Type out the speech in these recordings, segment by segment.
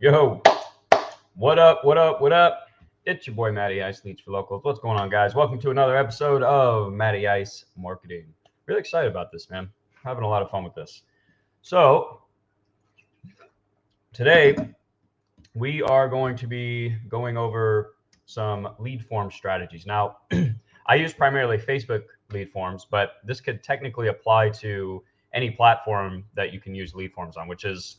Yo, what up? What up? What up? It's your boy MattieICE, Leads for Locals. What's going on, guys? Welcome to another episode of MattieICE Marketing. Really excited about this, man. Having a lot of fun with this. So today we are going to be going over some lead form strategies. Now, I use primarily Facebook lead forms, but this could technically apply to any platform that you can use lead forms on, which is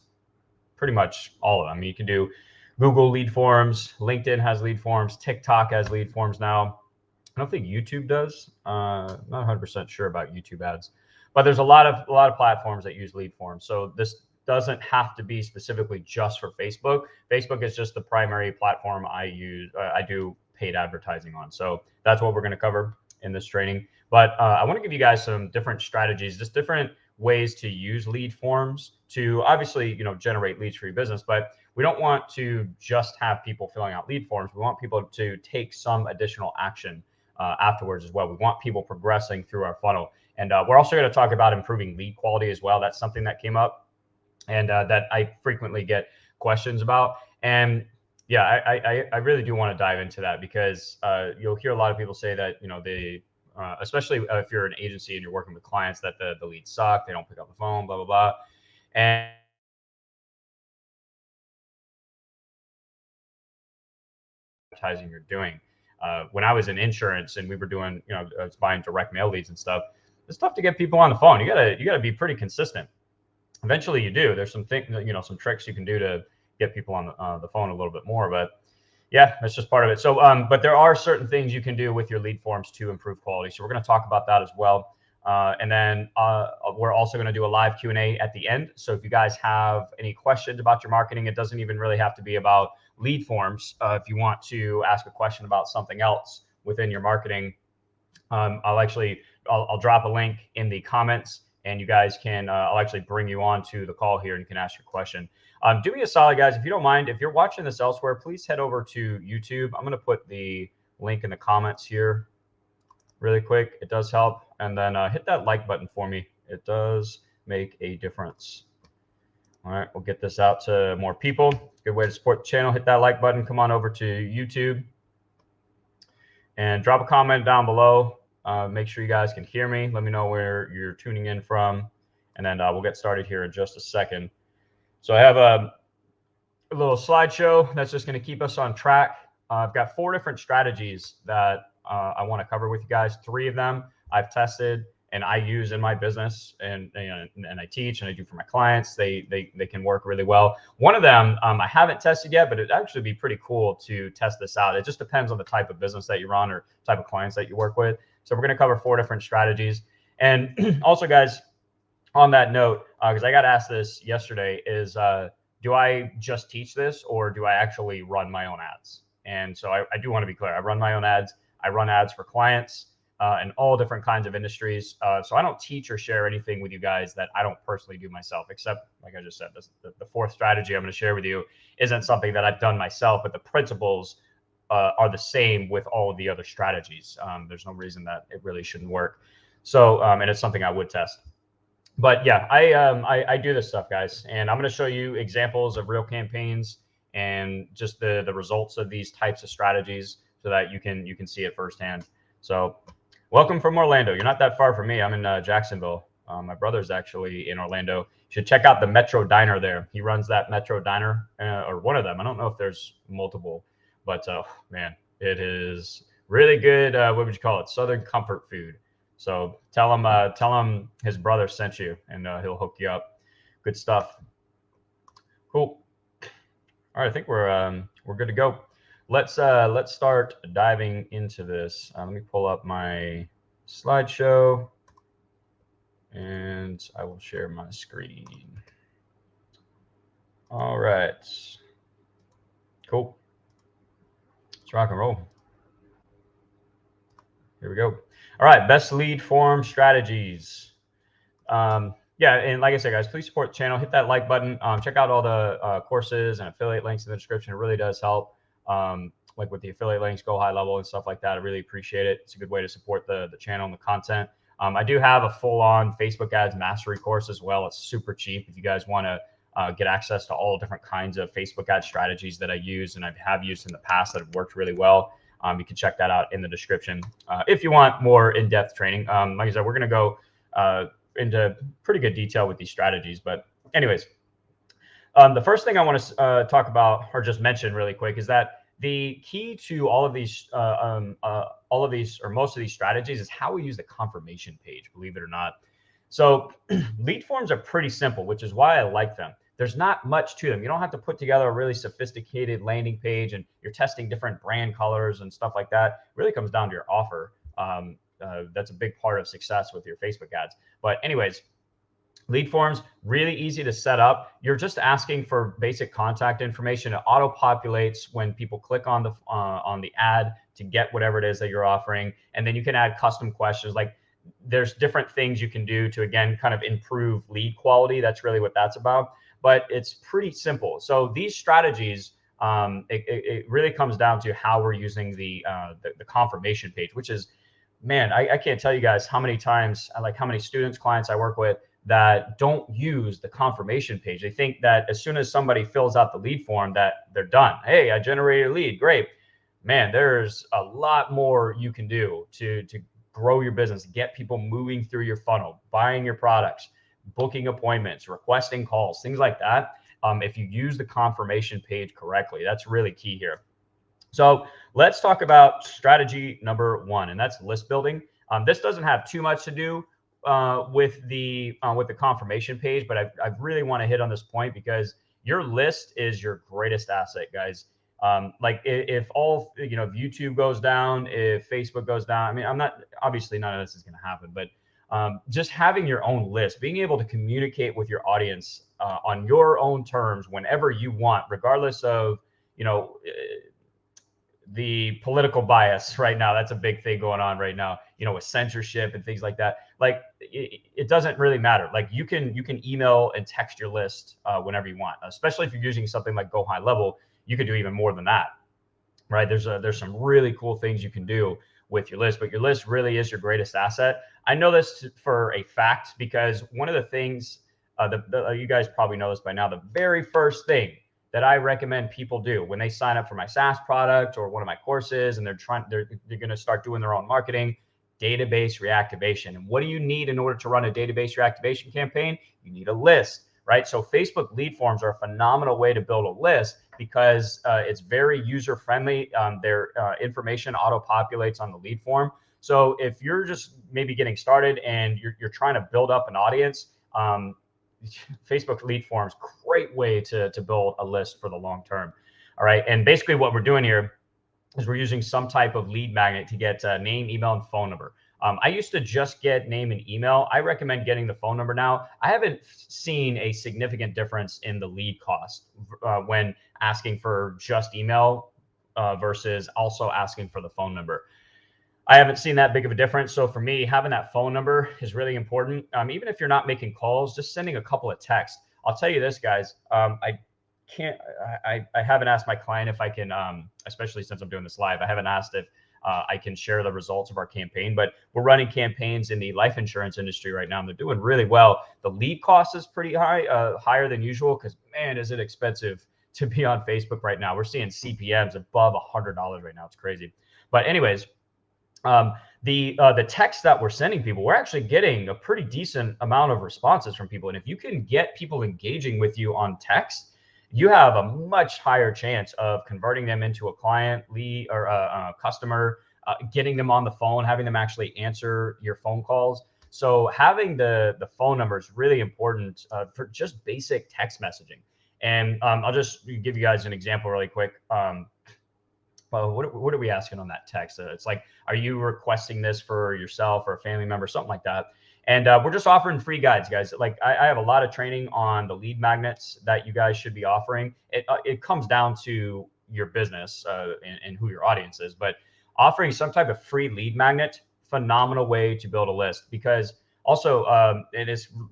pretty much all of them. I mean, you can do Google lead forms, LinkedIn has lead forms, TikTok has lead forms now. I don't think YouTube does. Not 100% sure about YouTube ads, but there's a lot of platforms that use lead forms. So this doesn't have to be specifically just for Facebook. Facebook is just the primary platform I use. I do paid advertising on. So that's what we're going to cover in this training. But I want to give you guys some different strategies, just different ways to use lead forms to obviously, generate leads for your business. But we don't want to just have people filling out lead forms. We want people to take some additional action afterwards as well. We want people progressing through our funnel. And we're also going to talk about improving lead quality as well. That's something that came up and that I frequently get questions about. And yeah, I really do want to dive into that because you'll hear a lot of people say that, they, especially if you're an agency and you're working with clients, that the leads suck, they don't pick up the phone, blah, blah, blah. And advertising you're doing. When I was in insurance and we were doing, I was buying direct mail leads and stuff, it's tough to get people on the phone. You gotta be pretty consistent. Eventually you do. There's some things, some tricks you can do to get people on the phone a little bit more, but yeah, that's just part of it. So, but there are certain things you can do with your lead forms to improve quality. So we're going to talk about that as well. And then we're also going to do a live Q&A at the end. So if you guys have any questions about your marketing, it doesn't even really have to be about lead forms. If you want to ask a question about something else within your marketing, I'll drop a link in the comments and you guys can, I'll actually bring you on to the call here and you can ask your question. Do me a solid, guys. If you don't mind, if you're watching this elsewhere, please head over to YouTube. I'm going to put the link in the comments here really quick. It does help. And then hit that like button for me. It does make a difference. All right, we'll get this out to more people. Good way to support the channel. Hit that like button. Come on over to YouTube and drop a comment down below. Make sure you guys can hear me. Let me know where you're tuning in from. And then we'll get started here in just a second. So I have a little slideshow that's just going to keep us on track. I've got 4 different strategies that I want to cover with you guys. 3 of them I've tested and I use in my business and I teach and I do for my clients. They can work really well. One of them I haven't tested yet, but it'd actually be pretty cool to test this out. It just depends on the type of business that you run or type of clients that you work with. So we're going to cover 4 different strategies. And also, guys, on that note, because I got asked this yesterday, is do I just teach this or do I actually run my own ads? And so I do want to be clear. I run my own ads. I run ads for clients in all different kinds of industries. So I don't teach or share anything with you guys that I don't personally do myself, except, like I just said, the 4th strategy I'm going to share with you isn't something that I've done myself, but the principles are the same with all of the other strategies. There's no reason that it really shouldn't work. So, and it's something I would test. But yeah, I do this stuff, guys, and I'm going to show you examples of real campaigns and just the results of these types of strategies so that you can see it firsthand. So welcome from Orlando. You're not that far from me. I'm in Jacksonville. My brother's actually in Orlando. You should check out the Metro Diner there. He runs that Metro Diner, or one of them. I don't know if there's multiple, but man, it is really good. What would you call it? Southern comfort food. So tell him his brother sent you, and he'll hook you up. Good stuff. Cool. All right, I think we're good to go. Let's start diving into this. Let me pull up my slideshow, and I will share my screen. All right. Cool. Let's rock and roll. Here we go. All right, best lead form strategies. Yeah, and like I said, guys, please support the channel. Hit that like button. Check out all the courses and affiliate links in the description. It really does help. Like with the affiliate links, GoHighLevel and stuff like that. I really appreciate it. It's a good way to support the channel and the content. I do have a full-on Facebook ads mastery course as well. It's super cheap if you guys want to get access to all different kinds of Facebook ad strategies that I use and I have used in the past that have worked really well. You can check that out in the description if you want more in-depth training. Like I said, we're going to go into pretty good detail with these strategies. But anyways, the first thing I want to talk about or just mention really quick is that the key to all of these or most of these strategies is how we use the confirmation page, believe it or not. So lead forms are pretty simple, which is why I like them. There's not much to them. You don't have to put together a really sophisticated landing page and you're testing different brand colors and stuff like that. It really comes down to your offer. That's a big part of success with your Facebook ads. But anyways, lead forms, really easy to set up. You're just asking for basic contact information. It auto populates when people click on the ad to get whatever it is that you're offering. And then you can add custom questions. Like there's different things you can do to, again, kind of improve lead quality. That's really what that's about. But it's pretty simple. So these strategies, it really comes down to how we're using the confirmation page, which is, man, I can't tell you guys how many times, like how many students, clients I work with that don't use the confirmation page. They think that as soon as somebody fills out the lead form that they're done. Hey, I generated a lead. Great. Man, there's a lot more you can do to grow your business, get people moving through your funnel, buying your products, booking appointments, requesting calls, things like that. If you use the confirmation page correctly, that's really key here. So let's talk about strategy number one, and that's list building. This doesn't have too much to do with the confirmation page, but I really want to hit on this point because your list is your greatest asset, guys. Like if all, if YouTube goes down, if Facebook goes down, I mean, obviously none of this is going to happen, but just having your own list, being able to communicate with your audience on your own terms whenever you want, regardless of, the political bias right now. That's a big thing going on right now, with censorship and things like that. Like it doesn't really matter. Like you can email and text your list whenever you want, especially if you're using something like GoHighLevel. You could do even more than that, right? There's some really cool things you can do with your list, but your list really is your greatest asset. I know this for a fact because one of the things you guys probably know this by now, the very first thing that I recommend people do when they sign up for my SaaS product or one of my courses and they're going to start doing their own marketing, database reactivation. And what do you need in order to run a database reactivation campaign? You need a list, right? So Facebook lead forms are a phenomenal way to build a list because it's very user friendly. Their information auto populates on the lead form. So if you're just maybe getting started and you're trying to build up an audience, Facebook lead forms, great way to build a list for the long term. All right. And basically what we're doing here is we're using some type of lead magnet to get name, email, and phone number. I used to just get name and email. I recommend getting the phone number now. I haven't seen a significant difference in the lead cost when asking for just email versus also asking for the phone number. I haven't seen that big of a difference. So for me, having that phone number is really important. Even if you're not making calls, just sending a couple of texts. I'll tell you this, guys. I haven't asked my client if I can, especially since I'm doing this live, I haven't asked if I can share the results of our campaign, but we're running campaigns in the life insurance industry right now, and they're doing really well. The lead cost is pretty high, higher than usual, because man, is it expensive to be on Facebook right now. We're seeing CPMs above $100 right now. It's crazy. But anyways, the text that we're sending people, we're actually getting a pretty decent amount of responses from people. And if you can get people engaging with you on text, you have a much higher chance of converting them into a client, lead, or a customer, getting them on the phone, having them actually answer your phone calls. So having the phone number is really important for just basic text messaging. And I'll just give you guys an example really quick. Well, what are we asking on that text? It's like, are you requesting this for yourself or a family member, something like that? And we're just offering free guides, guys. Like I have a lot of training on the lead magnets that you guys should be offering. It comes down to your business and who your audience is, but offering some type of free lead magnet, phenomenal way to build a list. Because also,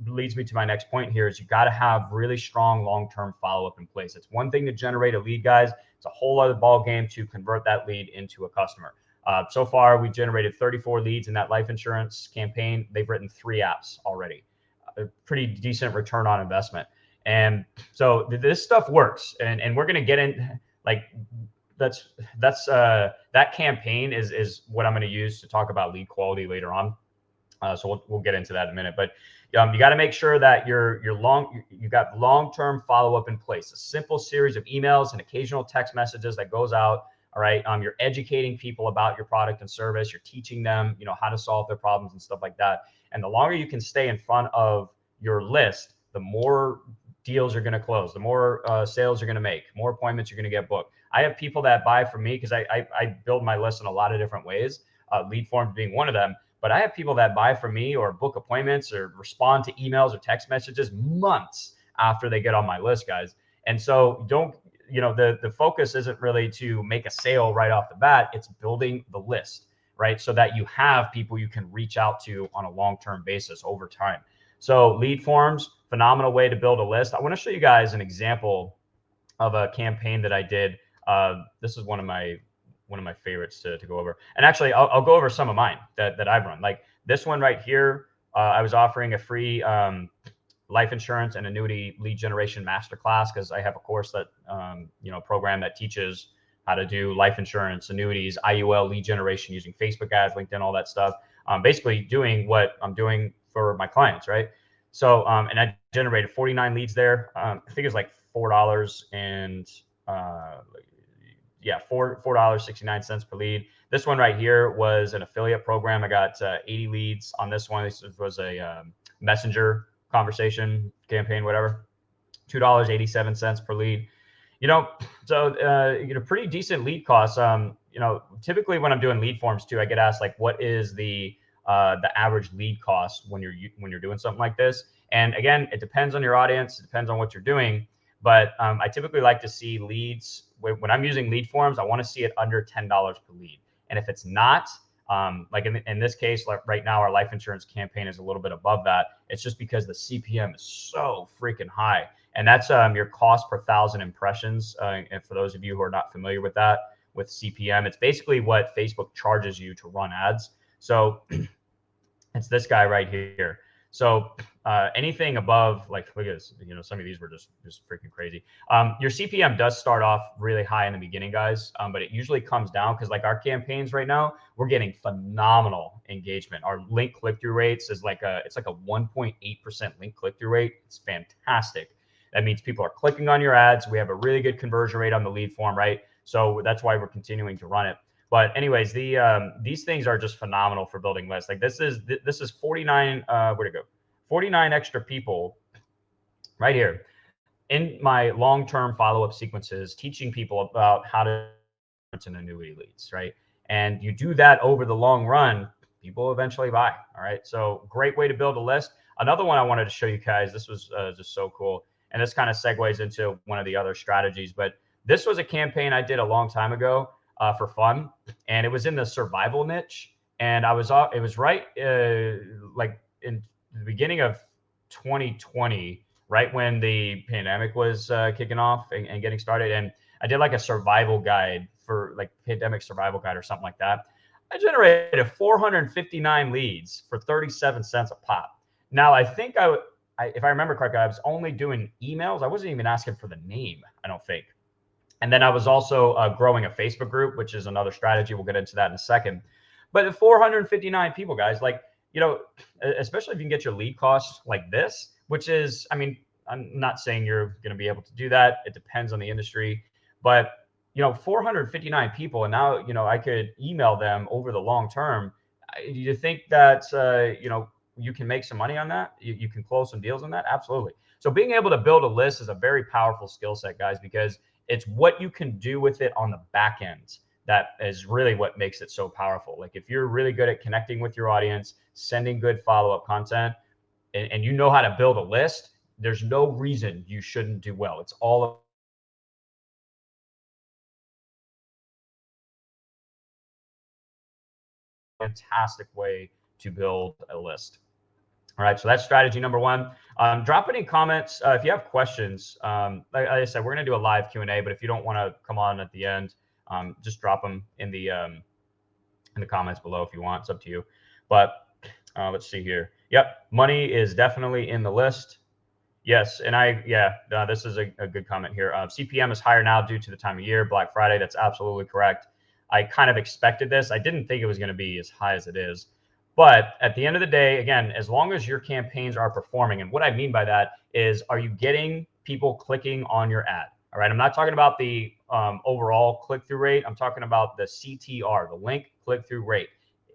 leads me to my next point here is you got to have really strong long-term follow-up in place. It's one thing to generate a lead, guys. It's a whole other ball game to convert that lead into a customer. So far, we generated 34 leads in that life insurance campaign. They've written 3 apps already. A pretty decent return on investment. And so this stuff works, and we're gonna get in like that's that campaign is what I'm going to use to talk about lead quality later on. So we'll get into that in a minute. But you got to make sure that you've got long-term follow-up in place. A simple series of emails and occasional text messages that goes out. All right. You're educating people about your product and service. You're teaching them, how to solve their problems and stuff like that. And the longer you can stay in front of your list, the more deals you're going to close, the more sales you're going to make, more appointments you're going to get booked. I have people that buy from me because I build my list in a lot of different ways, lead forms being one of them. But I have people that buy from me or book appointments or respond to emails or text messages months after they get on my list, guys. And so the focus isn't really to make a sale right off the bat. It's building the list, right? So that you have people you can reach out to on a long-term basis over time. So lead forms, phenomenal way to build a list. I want to show you guys an example of a campaign that I did. This is one of my favorites to go over. And actually, I'll go over some of mine that I've run. Like this one right here, I was offering a free life insurance and annuity lead generation masterclass because I have a course that program that teaches how to do life insurance, annuities, IUL lead generation using Facebook ads, LinkedIn, all that stuff. Basically doing what I'm doing for my clients, right? So, and I generated 49 leads there. I think it was like $4 and $4.69 per lead. This one right here was an affiliate program. I got 80 leads on this one. This was a messenger conversation campaign, whatever. $2.87 per lead. So pretty decent lead costs. Typically when I'm doing lead forms too, I get asked like, what is the average lead cost when you're doing something like this? And again, it depends on your audience. It depends on what you're doing. But I typically like to see leads when I'm using lead forms. I want to see it under $10 per lead. And if it's not, like in this case, like right now, our life insurance campaign is a little bit above that. It's just because the CPM is so freaking high. And that's your cost per 1,000 impressions. And for those of you who are not familiar with that, with CPM, it's basically what Facebook charges you to run ads. So it's this guy right here. So anything above, like, look at this, some of these were just freaking crazy. Your CPM does start off really high in the beginning, guys, but it usually comes down because like our campaigns right now, we're getting phenomenal engagement. Our link click-through rates is it's like a 1.8% link click-through rate. It's fantastic. That means people are clicking on your ads. We have a really good conversion rate on the lead form, right? So that's why we're continuing to run it. But anyways, these things are just phenomenal for building lists. Like this is 49. Where'd it go? 49 extra people right here in my long-term follow-up sequences, teaching people about how to an annuity leads, right? And you do that over the long run, people eventually buy. All right. So great way to build a list. Another one I wanted to show you guys. This was just so cool, and this kind of segues into one of the other strategies. But this was a campaign I did a long time ago. For fun, and it was in the survival niche, and it was right like in the beginning of 2020, right when the pandemic was kicking off and getting started. And I did like a survival guide for like pandemic survival guide or something like that. I generated 459 leads for 37 cents a pop. Now I think if I remember correctly, I was only doing emails. I wasn't even asking for the name, I don't think. And then I was also growing a Facebook group, which is another strategy. We'll get into that in a second. But 459 people, guys, like, especially if you can get your lead costs like this, which is, I mean, I'm not saying you're going to be able to do that. It depends on the industry. But, 459 people, and now, I could email them over the long term. Do you think that, you can make some money on that? You can close some deals on that? Absolutely. So being able to build a list is a very powerful skill set, guys, because it's what you can do with it on the back end that is really what makes it so powerful. Like if you're really good at connecting with your audience, sending good follow-up content, and you know how to build a list, there's no reason you shouldn't do well. It's all a fantastic way to build a list. All right, so that's strategy number one. Drop it in comments if you have questions. Like I said, we're going to do a live Q&A, but if you don't want to come on at the end, just drop them in the comments below if you want. It's up to you. But let's see here. Yep, money is definitely in the list. Yes, and this is a good comment here. CPM is higher now due to the time of year, Black Friday. That's absolutely correct. I kind of expected this. I didn't think it was going to be as high as it is. But at the end of the day, again, as long as your campaigns are performing, and what I mean by that is, are you getting people clicking on your ad? All right. I'm not talking about the overall click through rate. I'm talking about the CTR, the link click through rate.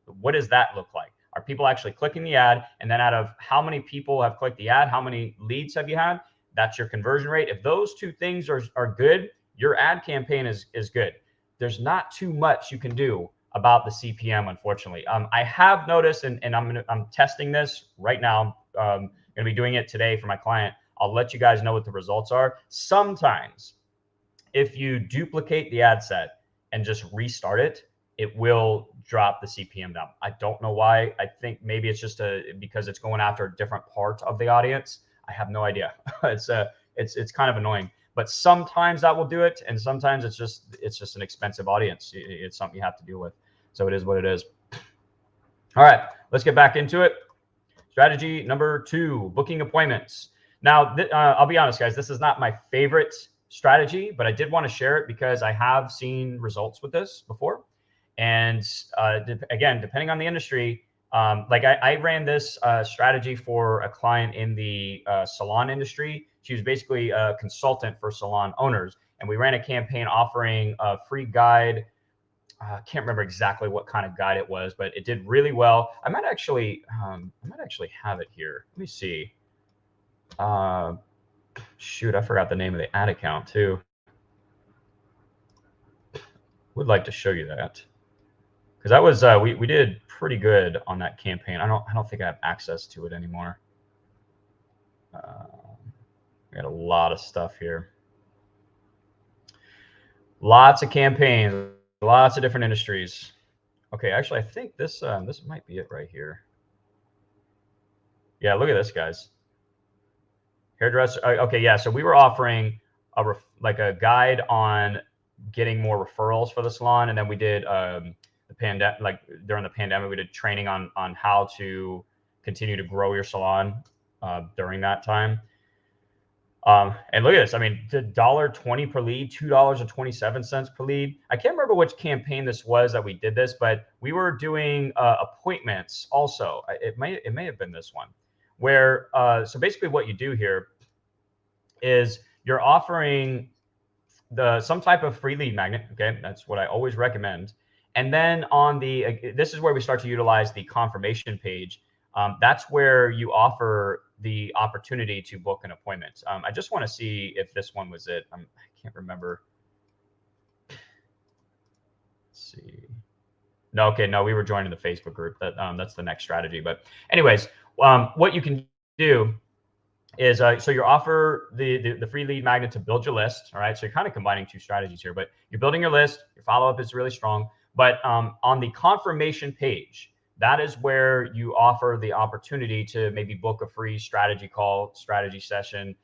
What does that look like? Are people actually clicking the ad? And then out of how many people have clicked the ad, how many leads have you had? That's your conversion rate. If those two things are good, your ad campaign is good. There's not too much you can do about the CPM, unfortunately. I have noticed, and I'm testing this right now. Going to be doing it today for my client. I'll let you guys know what the results are. Sometimes, if you duplicate the ad set and just restart it, it will drop the CPM down. I don't know why. I think maybe it's just because it's going after a different part of the audience. I have no idea. It's kind of annoying. But sometimes that will do it, and sometimes it's just an expensive audience. It's something you have to deal with. So it is what it is. All right, let's get back into it. Strategy number 2: booking appointments. Now, I'll be honest, guys. This is not my favorite strategy, but I did want to share it because I have seen results with this before. And again, depending on the industry, like I ran this strategy for a client in the salon industry. She was basically a consultant for salon owners, and we ran a campaign offering a free guide. I can't remember exactly what kind of guide it was, but it did really well. I might actually have it here. Let me see. Shoot, I forgot the name of the ad account too. Would like to show you that, because that was we did pretty good on that campaign. I don't think I have access to it anymore. We got a lot of stuff here. Lots of campaigns, lots of different industries. Okay, actually, I think this might be it right here. Yeah, look at this, guys. Hairdresser. Okay, yeah. So we were offering like a guide on getting more referrals for the salon, and then we did the pandemic. Like during the pandemic, we did training on how to continue to grow your salon during that time. And look at this. I mean, $1.20 per lead, $2.27 per lead. I can't remember which campaign this was that we did this, but we were doing appointments also. It may have been this one, where so basically what you do here is you're offering some type of free lead magnet. Okay, that's what I always recommend. And then on this is where we start to utilize the confirmation page. That's where you offer the opportunity to book an appointment. I just want to see if this one was it. I can't remember. Let's see. No, okay, no, we were joining the Facebook group. That's the next strategy. But anyways, what you can do is so you offer the free lead magnet to build your list. All right, so you're kind of combining two strategies here, but you're building your list. Your follow-up is really strong. But on the confirmation page, that is where you offer the opportunity to maybe book a free strategy call, strategy session.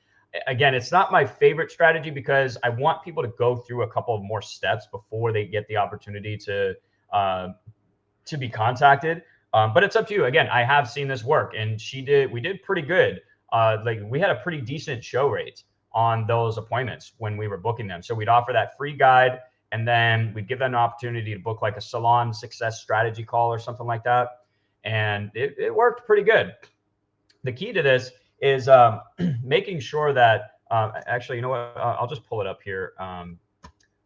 Again, it's not my favorite strategy because I want people to go through a couple of more steps before they get the opportunity to be contacted. But it's up to you. Again, I have seen this work, and we did pretty good. Like we had a pretty decent show rate on those appointments when we were booking them. So we'd offer that free guide, and then we'd give them an opportunity to book like a salon success strategy call or something like that. And it worked pretty good. The key to this is making sure that, actually, you know what? I'll just pull it up here. I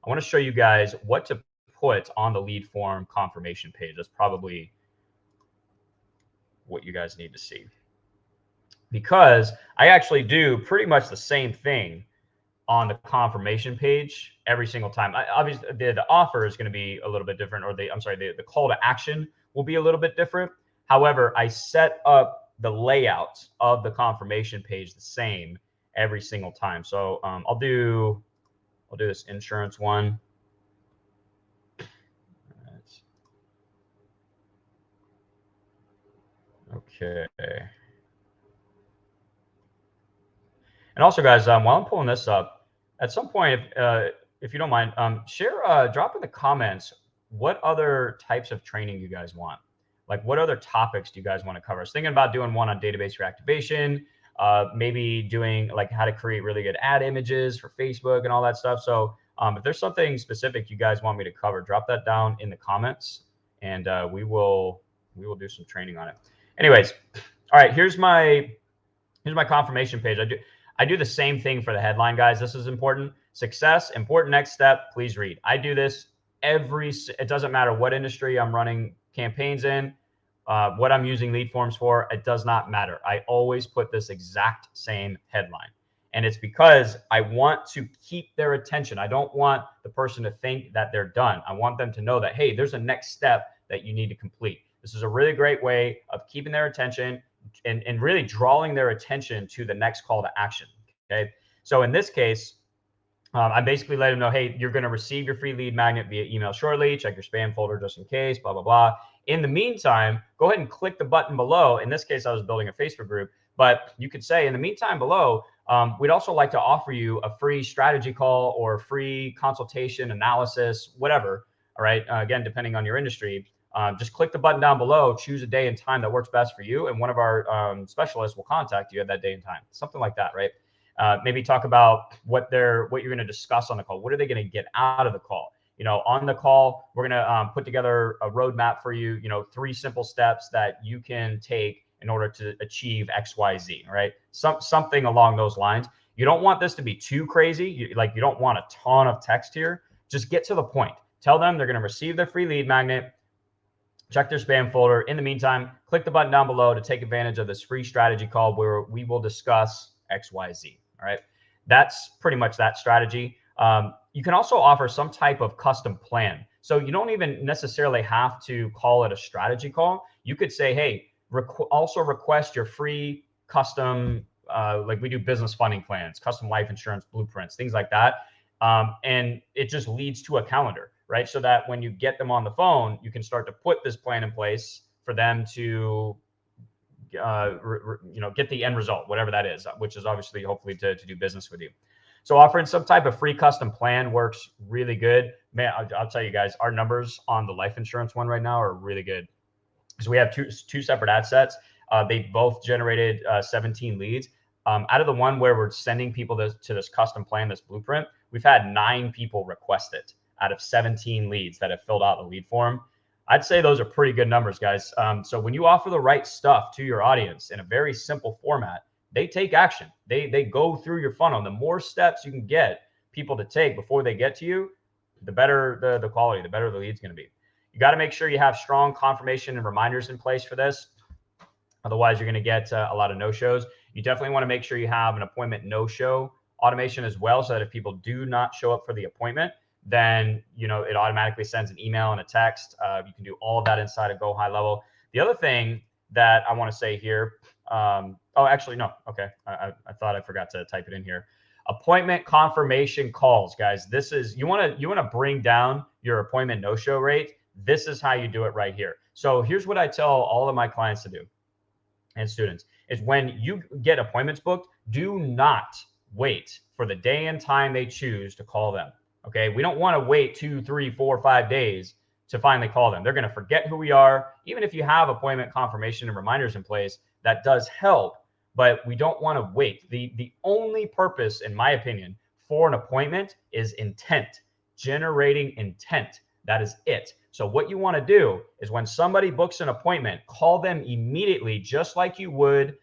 want to show you guys what to put on the lead form confirmation page. That's probably what you guys need to see, because I actually do pretty much the same thing on the confirmation page every single time. Obviously, the offer is going to be a little bit different, or the call to action will be a little bit different. However, I set up the layout of the confirmation page the same every single time. So I'll do this insurance one. Okay. And also, guys, while I'm pulling this up, at some point, if you don't mind, drop in the comments what other types of training you guys want. Like, what other topics do you guys want to cover? I was thinking about doing one on database reactivation. maybe doing like how to create really good ad images for Facebook and all that stuff. So if there's something specific you guys want me to cover, drop that down in the comments, and we will do some training on it. Anyways, all right, here's my confirmation page. I do the same thing for the headline, guys. This is important. Success, important next step, please read. I do this it doesn't matter what industry I'm running campaigns in, what I'm using lead forms for, it does not matter. I always put this exact same headline. And it's because I want to keep their attention. I don't want the person to think that they're done. I want them to know that, hey, there's a next step that you need to complete. This is a really great way of keeping their attention and really drawing their attention to the next call to action. Okay. So in this case, I basically let them know, hey, you're going to receive your free lead magnet via email shortly. Check your spam folder just in case, blah, blah, blah. In the meantime, go ahead and click the button below. In this case, I was building a Facebook group, but you could say in the meantime below, we'd also like to offer you a free strategy call or free consultation, analysis, whatever. All right. Again, depending on your industry, just click the button down below, choose a day and time that works best for you, and one of our specialists will contact you at that day and time. Something like that, right? Maybe talk about what you're going to discuss on the call. What are they going to get out of the call? On the call, we're going to put together a roadmap for you, 3 simple steps that you can take in order to achieve X, Y, Z, right? Something along those lines. You don't want this to be too crazy. You don't want a ton of text here. Just get to the point. Tell them they're going to receive their free lead magnet. Check their spam folder. In the meantime, click the button down below to take advantage of this free strategy call where we will discuss X, Y, Z. All right. That's pretty much that strategy. You can also offer some type of custom plan. So you don't even necessarily have to call it a strategy call. You could say, hey, also request your free custom, like we do business funding plans, custom life insurance blueprints, things like that. And it just leads to a calendar, right? So that when you get them on the phone, you can start to put this plan in place for them to get the end result, whatever that is, which is obviously hopefully to do business with you. So offering some type of free custom plan works really good. Man, I'll tell you guys, our numbers on the life insurance one right now are really good. So we have two separate ad sets. They both generated 17 leads. Out of the one where we're sending people to this custom plan, this blueprint, we've had 9 people request it out of 17 leads that have filled out the lead form. I'd say those are pretty good numbers, guys. So when you offer the right stuff to your audience in a very simple format, they take action. They go through your funnel. And the more steps you can get people to take before they get to you, the better the quality, the better the lead's going to be. You got to make sure you have strong confirmation and reminders in place for this. Otherwise, you're going to get a lot of no-shows. You definitely want to make sure you have an appointment no-show automation as well, so that if people do not show up for the appointment, then it automatically sends an email and a text. You can do all of that inside of GoHighLevel. The other thing that I want to say here, oh, actually, no. Okay. I thought I forgot to type it in here. Appointment confirmation calls, guys. This is, you want to bring down your appointment no-show rate. This is how you do it right here. So here's what I tell all of my clients to do and students is when you get appointments booked, do not wait for the day and time they choose to call them. Okay. We don't want to wait 2, 3, 4, 5 days to finally call them. They're going to forget who we are. Even if you have appointment confirmation and reminders in place, that does help, but we don't want to wait. The only purpose, in my opinion, for an appointment is intent, generating intent. That is it. So what you want to do is when somebody books an appointment, call them immediately, just like you would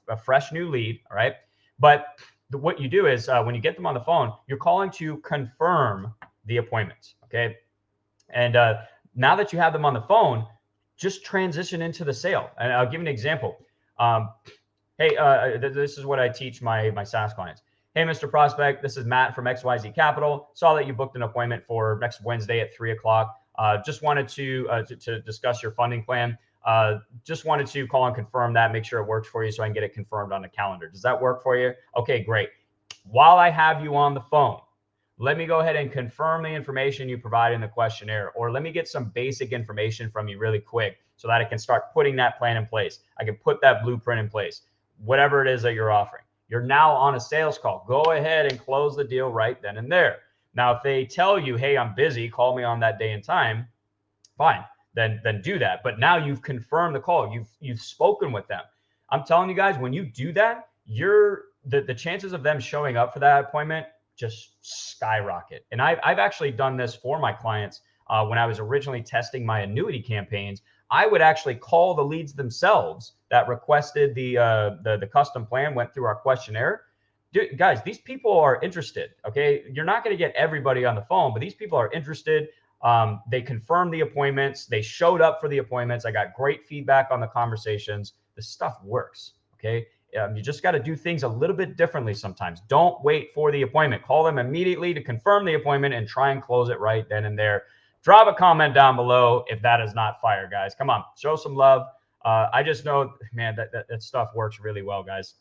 a fresh new lead. All right. But what you do is when you get them on the phone, you're calling to confirm the appointment. Okay. And now that you have them on the phone, just transition into the sale. And I'll give you an example. Hey, this is what I teach my SaaS clients. Hey, Mr. Prospect, this is Matt from XYZ Capital. Saw that you booked an appointment for next Wednesday at 3 o'clock. Just wanted to discuss your funding plan. Just wanted to call and confirm that, make sure it works for you so I can get it confirmed on the calendar. Does that work for you? Okay, great. While I have you on the phone, let me go ahead and confirm the information you provide in the questionnaire, or let me get some basic information from you really quick so that I can start putting that plan in place. I can put that blueprint in place, whatever it is that you're offering. You're now on a sales call. Go ahead and close the deal right then and there. Now, if they tell you, hey, I'm busy, call me on that day and time, fine, then do that. But now you've confirmed the call. You've spoken with them. I'm telling you guys, when you do that, the chances of them showing up for that appointment just skyrocket. And I've actually done this for my clients. When I was originally testing my annuity campaigns, I would actually call the leads themselves that requested the custom plan, went through our questionnaire. Dude, guys, these people are interested. Okay, you're not going to get everybody on the phone, but these people are interested. They confirmed the appointments. They showed up for the appointments. I got great feedback on the conversations. This stuff works. Okay. You just got to do things a little bit differently sometimes. Don't wait for the appointment. Call them immediately to confirm the appointment and try and close it right then and there. Drop a comment down below if that is not fire, guys. Come on, show some love. I just know, man, that stuff works really well, guys.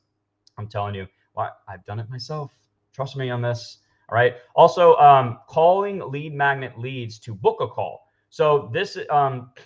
I'm telling you. Well, I've done it myself. Trust me on this. All right. Also, calling lead magnet leads to book a call. So this,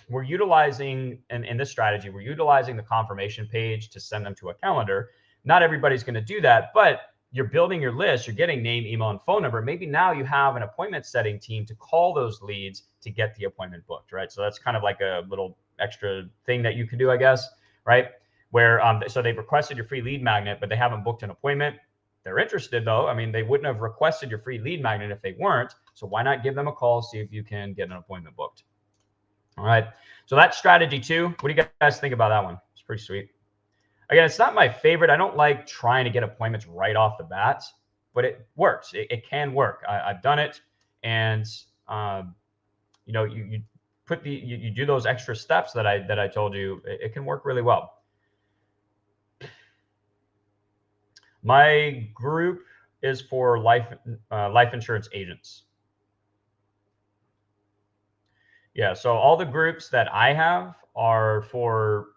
we're utilizing, in this strategy, we're utilizing the confirmation page to send them to a calendar. Not everybody's going to do that, but you're building your list. You're getting name, email, and phone number. Maybe now you have an appointment setting team to call those leads to get the appointment booked, right? So that's kind of like a little extra thing that you can do, I guess, right? Where, so they've requested your free lead magnet, but they haven't booked an appointment. They're interested though. I mean, they wouldn't have requested your free lead magnet if they weren't. So why not give them a call, see if you can get an appointment booked. All right. So that's strategy 2. What do you guys think about that one? It's pretty sweet. Again, it's not my favorite. I don't like trying to get appointments right off the bat, but it works. It can work. I've done it. And, you know, you put you do those extra steps that I told you, it can work really well. My group is for life insurance agents. Yeah, so all the groups that I have are for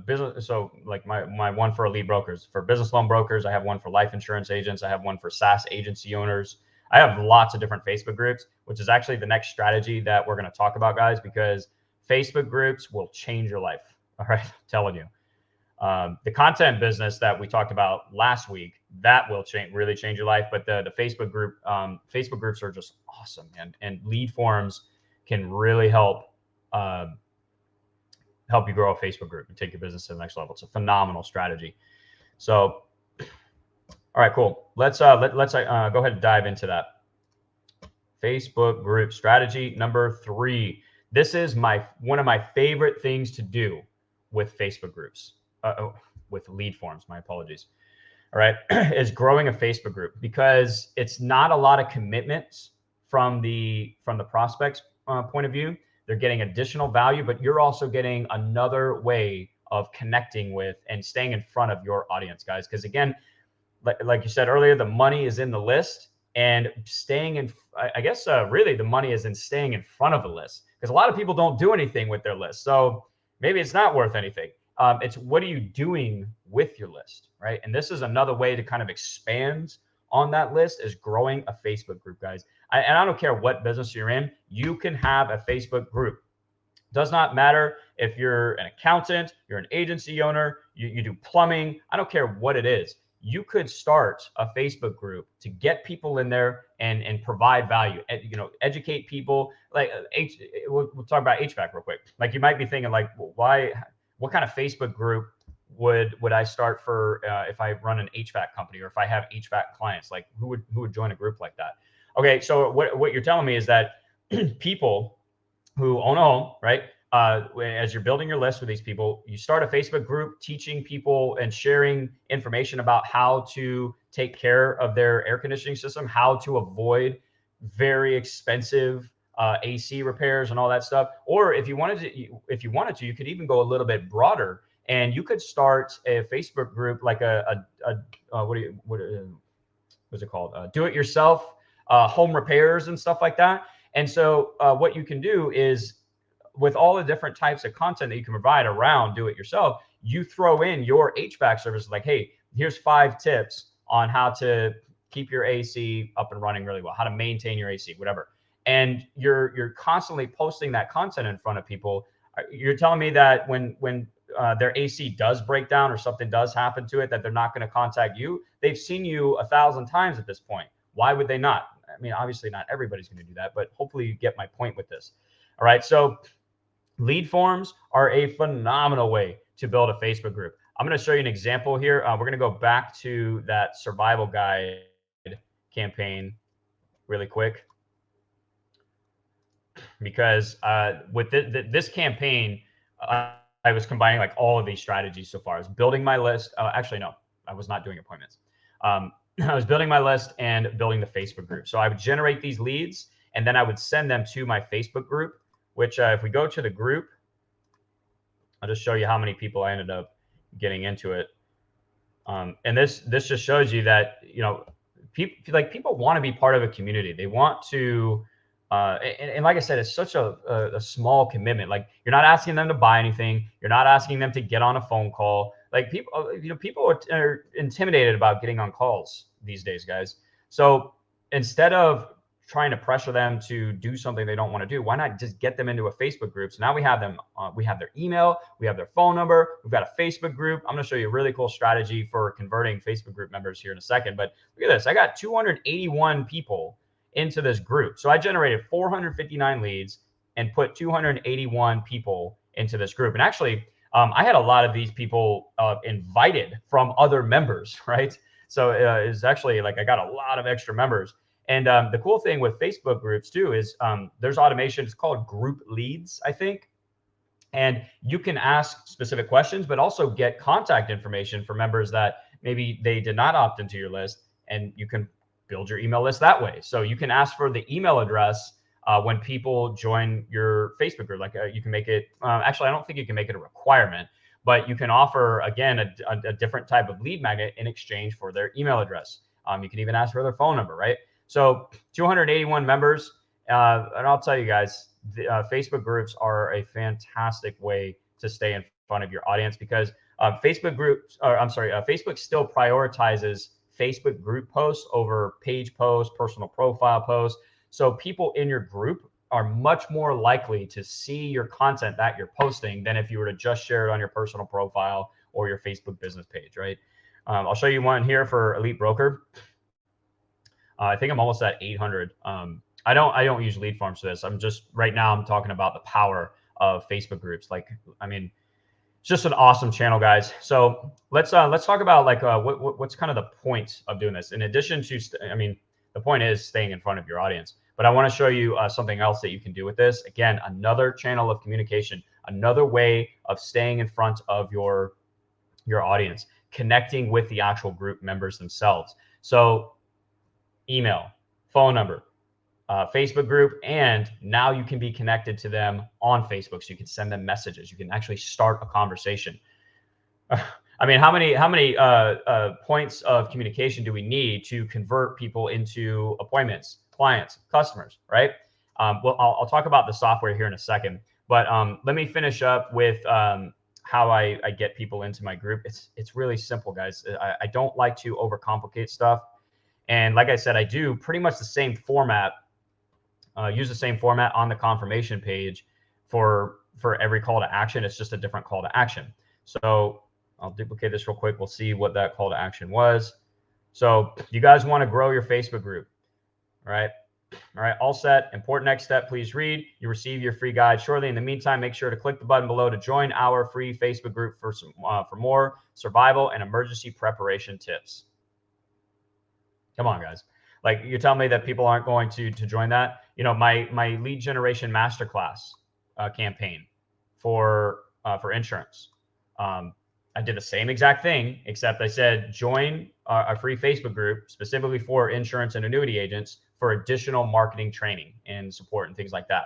business. So like my one for lead brokers, for business loan brokers, I have one for life insurance agents. I have one for SaaS agency owners. I have lots of different Facebook groups, which is actually the next strategy that we're going to talk about, guys, because Facebook groups will change your life. All right, I'm telling you. The content business that we talked about last week, that will really change your life. But the Facebook groups are just awesome, and lead forms can really help you grow a Facebook group and take your business to the next level. It's a phenomenal strategy. So, all right, cool. Let's go ahead and dive into that. Facebook group strategy number 3. This is one of my favorite things to do with Facebook groups. With lead forms, my apologies. All right, is growing a Facebook group, because it's not a lot of commitments from the prospect's point of view. They're getting additional value, but you're also getting another way of connecting with and staying in front of your audience, guys. Because again, like you said earlier, the money is in the list, and staying in, I guess really the money is in staying in front of the list, because a lot of people don't do anything with their list. So maybe it's not worth anything. It's what are you doing with your list, right? And this is another way to kind of expand on that list, is growing a Facebook group, guys. And I don't care what business you're in, you can have a Facebook group. Does not matter if you're an accountant, you're an agency owner, you do plumbing. I don't care what it is. You could start a Facebook group to get people in there and provide value. Educate people. Like we'll talk about HVAC real quick. Like you might be thinking, like, why? What kind of Facebook group would I start for if I run an HVAC company, or if I have HVAC clients? Like who would join a group like that? Okay, so what you're telling me is that people who own a home, right? As you're building your list with these people, you start a Facebook group teaching people and sharing information about how to take care of their air conditioning system, how to avoid very expensive AC repairs and all that stuff. Or if you wanted to, you could even go a little bit broader, and you could start a Facebook group like what is it called? Do it yourself home repairs and stuff like that. And so what you can do is, with all the different types of content that you can provide around do it yourself, you throw in your HVAC service, like, hey, here's 5 tips on how to keep your AC up and running really well, how to maintain your AC, whatever. And you're constantly posting that content in front of people. You're telling me that when their AC does break down or something does happen to it, that they're not going to contact you? They've seen you 1,000 times at this point. Why would they not? I mean, obviously not everybody's going to do that, but hopefully you get my point with this. All right. So lead forms are a phenomenal way to build a Facebook group. I'm going to show you an example here. We're going to go back to that survival guide campaign really quick, because with this campaign, I was combining like all of these strategies so far. I was building my list. Actually, no, I was not doing appointments. I was building my list and building the Facebook group. So I would generate these leads, and then I would send them to my Facebook group, which if we go to the group, I'll just show you how many people I ended up getting into it. And this just shows you that, people want to be part of a community. They want to, and like I said, it's such a small commitment. Like, you're not asking them to buy anything. You're not asking them to get on a phone call. Like, people are intimidated about getting on calls these days, guys. So instead of trying to pressure them to do something they don't want to do, why not just get them into a Facebook group? So now we have them, we have their email, we have their phone number, we've got a Facebook group. I'm going to show you a really cool strategy for converting Facebook group members here in a second. But look at this. I got 281 people into this group. So I generated 459 leads and put 281 people into this group. And actually, I had a lot of these people invited from other members, right? So it's actually like I got a lot of extra members. And the cool thing with Facebook groups too is there's automation. It's called group leads, I think. And you can ask specific questions, but also get contact information for members that maybe they did not opt into your list, and you can build your email list that way. So you can ask for the email address when people join your Facebook group. Like you can make it, actually, I don't think you can make it a requirement, but you can offer, again, a different type of lead magnet in exchange for their email address. You can even ask for their phone number, right? So 281 members. And I'll tell you guys, Facebook groups are a fantastic way to stay in front of your audience, because Facebook still prioritizes Facebook group posts over page posts, personal profile posts. So people in your group are much more likely to see your content that you're posting than if you were to just share it on your personal profile or your Facebook business page, right? I'll show you one here for Elite Broker. I think I'm almost at 800. I don't use lead forms for this. I'm talking about the power of Facebook groups. Like, I mean, it's just an awesome channel, guys. So let's talk about like what's kind of the point of doing this. In addition to, the point is staying in front of your audience. But I want to show you something else that you can do with this. Again, another channel of communication, another way of staying in front of your audience, connecting with the actual group members themselves. So email, phone number, Facebook group, and now you can be connected to them on Facebook. So you can send them messages. You can actually start a conversation. I mean, how many points of communication do we need to convert people into appointments, clients, customers, right? Well, I'll talk about the software here in a second, but let me finish up with how I get people into my group. It's really simple, guys. I don't like to overcomplicate stuff. And like I said, I do pretty much the same format, use the same format on the confirmation page for every call to action. It's just a different call to action. So I'll duplicate this real quick. We'll see what that call to action was. So you guys want to grow your Facebook group, right? All right, all set. Important next step, please read. You receive your free guide shortly. In the meantime, make sure to click the button below to join our free Facebook group for more survival and emergency preparation tips. Come on, guys. Like, you're telling me that people aren't going to join that? You know, my lead generation masterclass campaign for insurance. I did the same exact thing, except I said join a free Facebook group specifically for insurance and annuity agents for additional marketing training and support and things like that.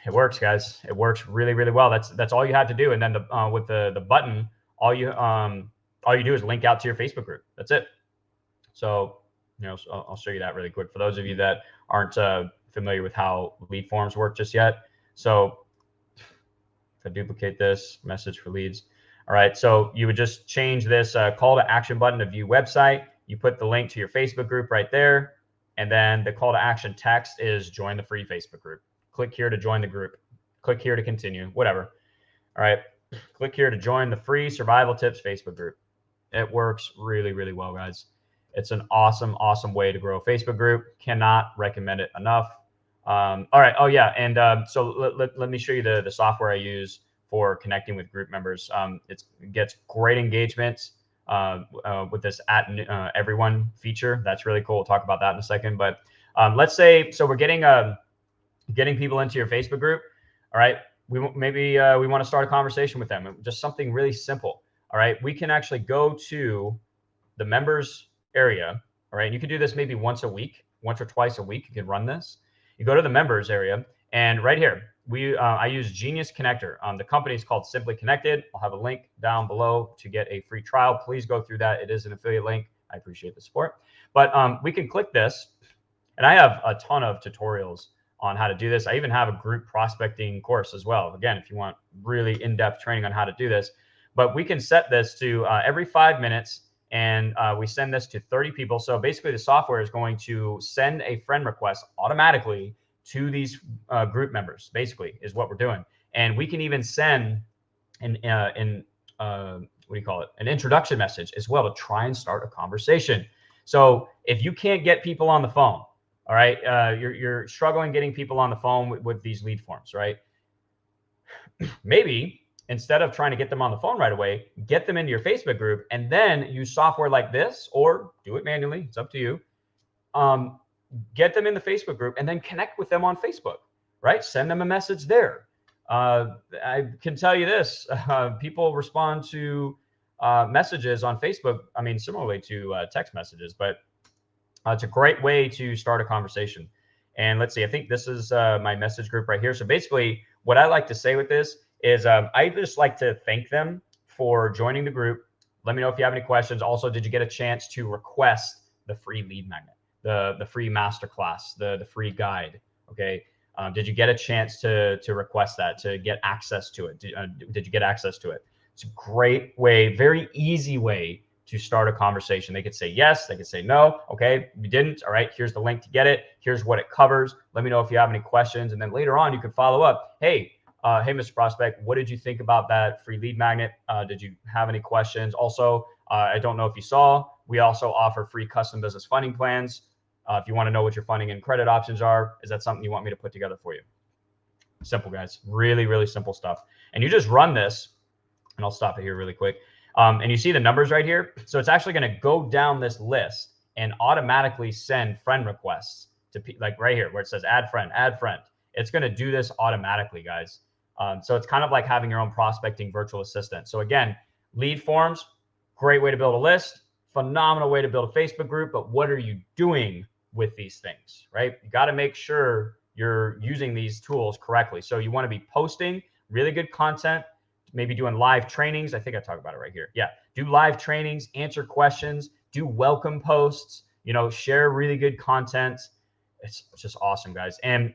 It works, guys. It works really, really well. That's all you have to do. And then with the button, all you do is link out to your Facebook group. That's it. So, I'll show you that really quick for those of you that aren't familiar with how lead forms work just yet. So if I duplicate this message for leads. All right. So you would just change this call to action button to view website. You put the link to your Facebook group right there. And then the call to action text is join the free Facebook group. Click here to join the group. Click here to continue, whatever. All right. Click here to join the free survival tips Facebook group. It works really, really well, guys. It's an awesome, awesome way to grow a Facebook group. Cannot recommend it enough. All right. Oh, yeah. And so let me show you the software I use for connecting with group members. It gets great engagement with this at everyone feature. That's really cool. We'll talk about that in a second. But let's say, so we're getting people into your Facebook group. All right. We want to start a conversation with them. Just something really simple. All right. We can actually go to the members area. All right. And you can do this maybe once or twice a week. You can run this. You go to the members area, and right here, I use Genius Connector. The company is called Simply Connected. I'll have a link down below to get a free trial. Please go through that. It is an affiliate link. I appreciate the support. But we can click this, and I have a ton of tutorials on how to do this. I even have a group prospecting course as well. Again, if you want really in-depth training on how to do this, but we can set this to every 5 minutes, and we send this to 30 people. So basically the software is going to send a friend request automatically to these group members, basically is what we're doing. And we can even send an introduction message as well to try and start a conversation. So if you can't get people on the phone, all right, you're struggling getting people on the phone with these lead forms, right? Maybe instead of trying to get them on the phone right away, get them into your Facebook group and then use software like this, or do it manually. It's up to you. Get them in the Facebook group and then connect with them on Facebook, right? Send them a message there. I can tell you this, people respond to messages on Facebook, I mean, similarly to text messages, but it's a great way to start a conversation. And let's see, I think this is my message group right here. So basically what I like to say with this is I just like to thank them for joining the group. Let me know if you have any questions. Also, did you get a chance to request the free lead magnet, the free masterclass, the free guide? Okay. Did you get a chance to request that, to get access to it? Did you get access to it? It's a great way, very easy way to start a conversation. They could say yes, they could say no. Okay, you didn't. All right, here's the link to get it. Here's what it covers. Let me know if you have any questions. And then later on, you can follow up. Hey, Mr. Prospect, what did you think about that free lead magnet? Did you have any questions? Also, I don't know if you saw, we also offer free custom business funding plans. If you want to know what your funding and credit options are, is that something you want me to put together for you? Simple, guys. Really, really simple stuff. And you just run this, and I'll stop it here really quick. And you see the numbers right here. So it's actually going to go down this list and automatically send friend requests to like right here where it says add friend, add friend. It's going to do this automatically, guys. So it's kind of like having your own prospecting virtual assistant. So again, lead forms, great way to build a list, phenomenal way to build a Facebook group. But what are you doing with these things, right? You got to make sure you're using these tools correctly. So you want to be posting really good content, maybe doing live trainings. I think I talked about it right here. Yeah. Do live trainings, answer questions, do welcome posts, share really good content. It's just awesome, guys. And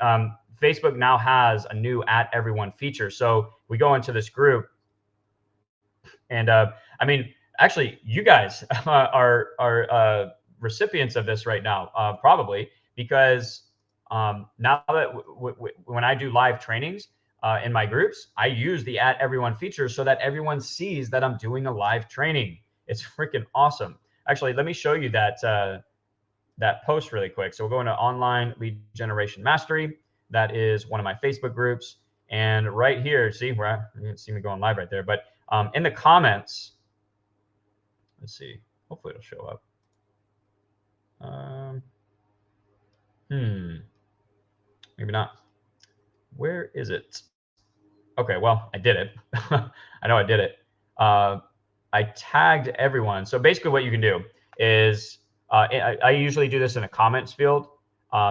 Facebook now has a new @everyone feature. So we go into this group and I mean, actually you guys are recipients of this right now, probably because now that when I do live trainings, in my groups, I use the @everyone feature so that everyone sees that I'm doing a live training. It's freaking awesome. Actually, let me show you that post really quick. So we'll go into Online Lead Generation Mastery. That is one of my Facebook groups. And right here, see where you can see me going live right there. But in the comments, let's see. Hopefully it'll show up. Maybe not. Where is it? Okay, well, I did it. I know I did it. I tagged everyone. So basically what you can do is, I usually do this in a comments field.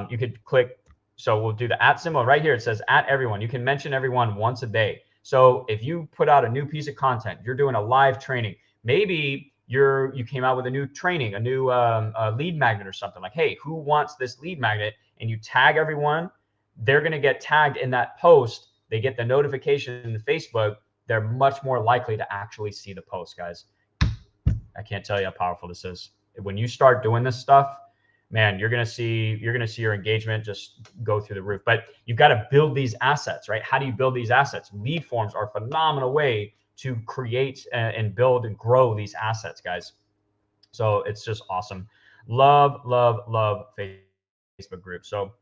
You could click, so we'll do the @ symbol right here. It says @everyone. You can mention everyone once a day. So if you put out a new piece of content, you're doing a live training, maybe you came out with a new training, a new lead magnet or something like, hey, who wants this lead magnet? And you tag everyone, they're going to get tagged in that post. They get the notification in Facebook. They're much more likely to actually see the post, guys. I can't tell you how powerful this is. When you start doing this stuff, man, you're gonna see your engagement just go through the roof. But you've got to build these assets, right? How do you build these assets? Lead forms are a phenomenal way to create and build and grow these assets, guys. So it's just awesome. Love, love, love Facebook group. So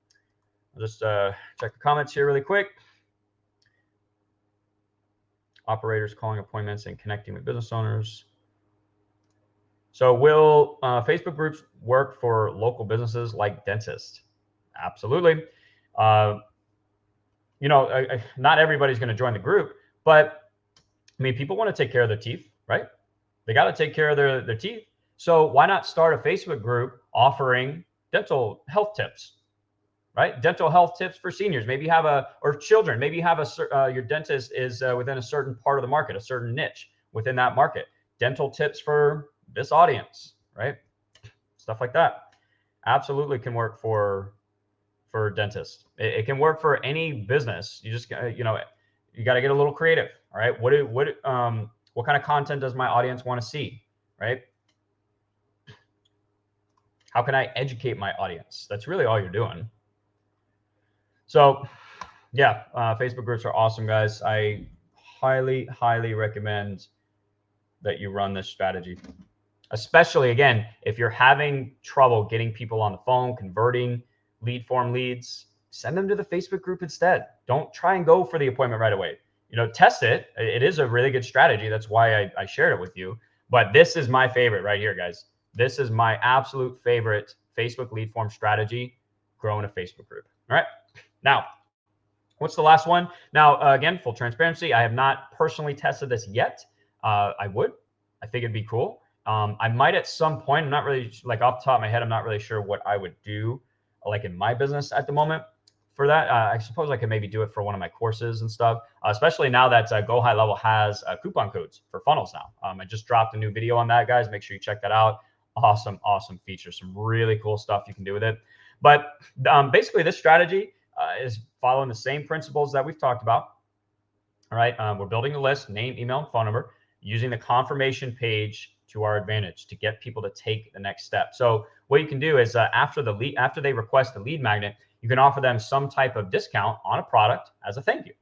I'll just check the comments here really quick. Operators calling appointments and connecting with business owners. So will Facebook groups work for local businesses like dentists? Absolutely. Uh, not everybody's going to join the group, but I mean, people want to take care of their teeth, right? They got to take care of their teeth. So why not start a Facebook group offering dental health tips, right? Dental health tips for seniors. Maybe you have or children. Maybe you have your dentist is within a certain part of the market, a certain niche within that market. Dental tips for this audience, right? Stuff like that. Absolutely can work for dentists. It can work for any business. You just you got to get a little creative. All right. What kind of content does my audience want to see? Right. How can I educate my audience? That's really all you're doing. So yeah, Facebook groups are awesome, guys. I highly, highly recommend that you run this strategy, especially again, if you're having trouble getting people on the phone, converting lead form leads, send them to the Facebook group instead. Don't try and go for the appointment right away. Test it. It is a really good strategy. That's why I shared it with you. But this is my favorite right here, guys. This is my absolute favorite Facebook lead form strategy, growing a Facebook group. All right. Now, what's the last one? Now, again, full transparency. I have not personally tested this yet. I think it'd be cool. I might at some point. I'm not really off the top of my head. I'm not really sure what I would do in my business at the moment for that. I suppose I could maybe do it for one of my courses and stuff, especially now that GoHighLevel has coupon codes for funnels now. I just dropped a new video on that, guys. Make sure you check that out. Awesome, awesome feature. Some really cool stuff you can do with it. But basically, this strategy is following the same principles that we've talked about. All right, we're building a list, name, email, and phone number, using the confirmation page to our advantage to get people to take the next step. So what you can do is after they request the lead magnet, you can offer them some type of discount on a product as a thank you.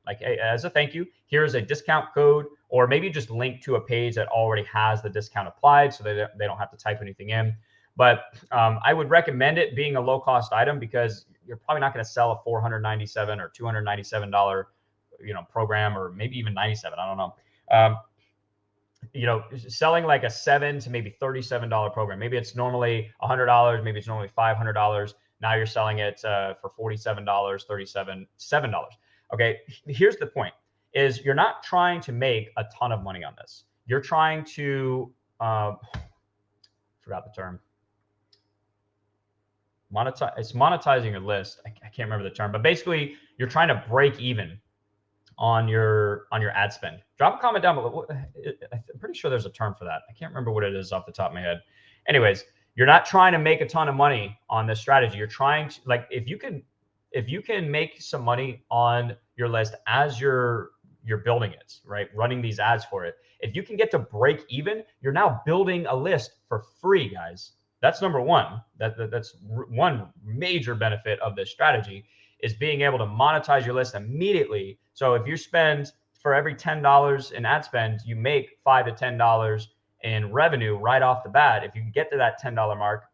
As a thank you, here's a discount code, or maybe just link to a page that already has the discount applied so they don't have to type anything in. But I would recommend it being a low-cost item because you're probably not going to sell a $497 or $297 program, or maybe even 97. I don't know. Selling like a $7 to maybe $37 program. Maybe it's normally $100. Maybe it's normally $500. Now you're selling it for $47, $7. Okay. Here's the point: is you're not trying to make a ton of money on this. You're trying to forgot the term. It's monetizing your list. I can't remember the term, but basically you're trying to break even on your ad spend. Drop a comment down below. I'm pretty sure there's a term for that. I can't remember what it is off the top of my head. Anyways, you're not trying to make a ton of money on this strategy. You're trying to, if you can make some money on your list as you're building it, right? Running these ads for it. If you can get to break even, you're now building a list for free, guys. That's number one. That's one major benefit of this strategy, is being able to monetize your list immediately. So if you spend, for every $10 in ad spend, you make $5 to $10 in revenue right off the bat. If you can get to that $10 mark,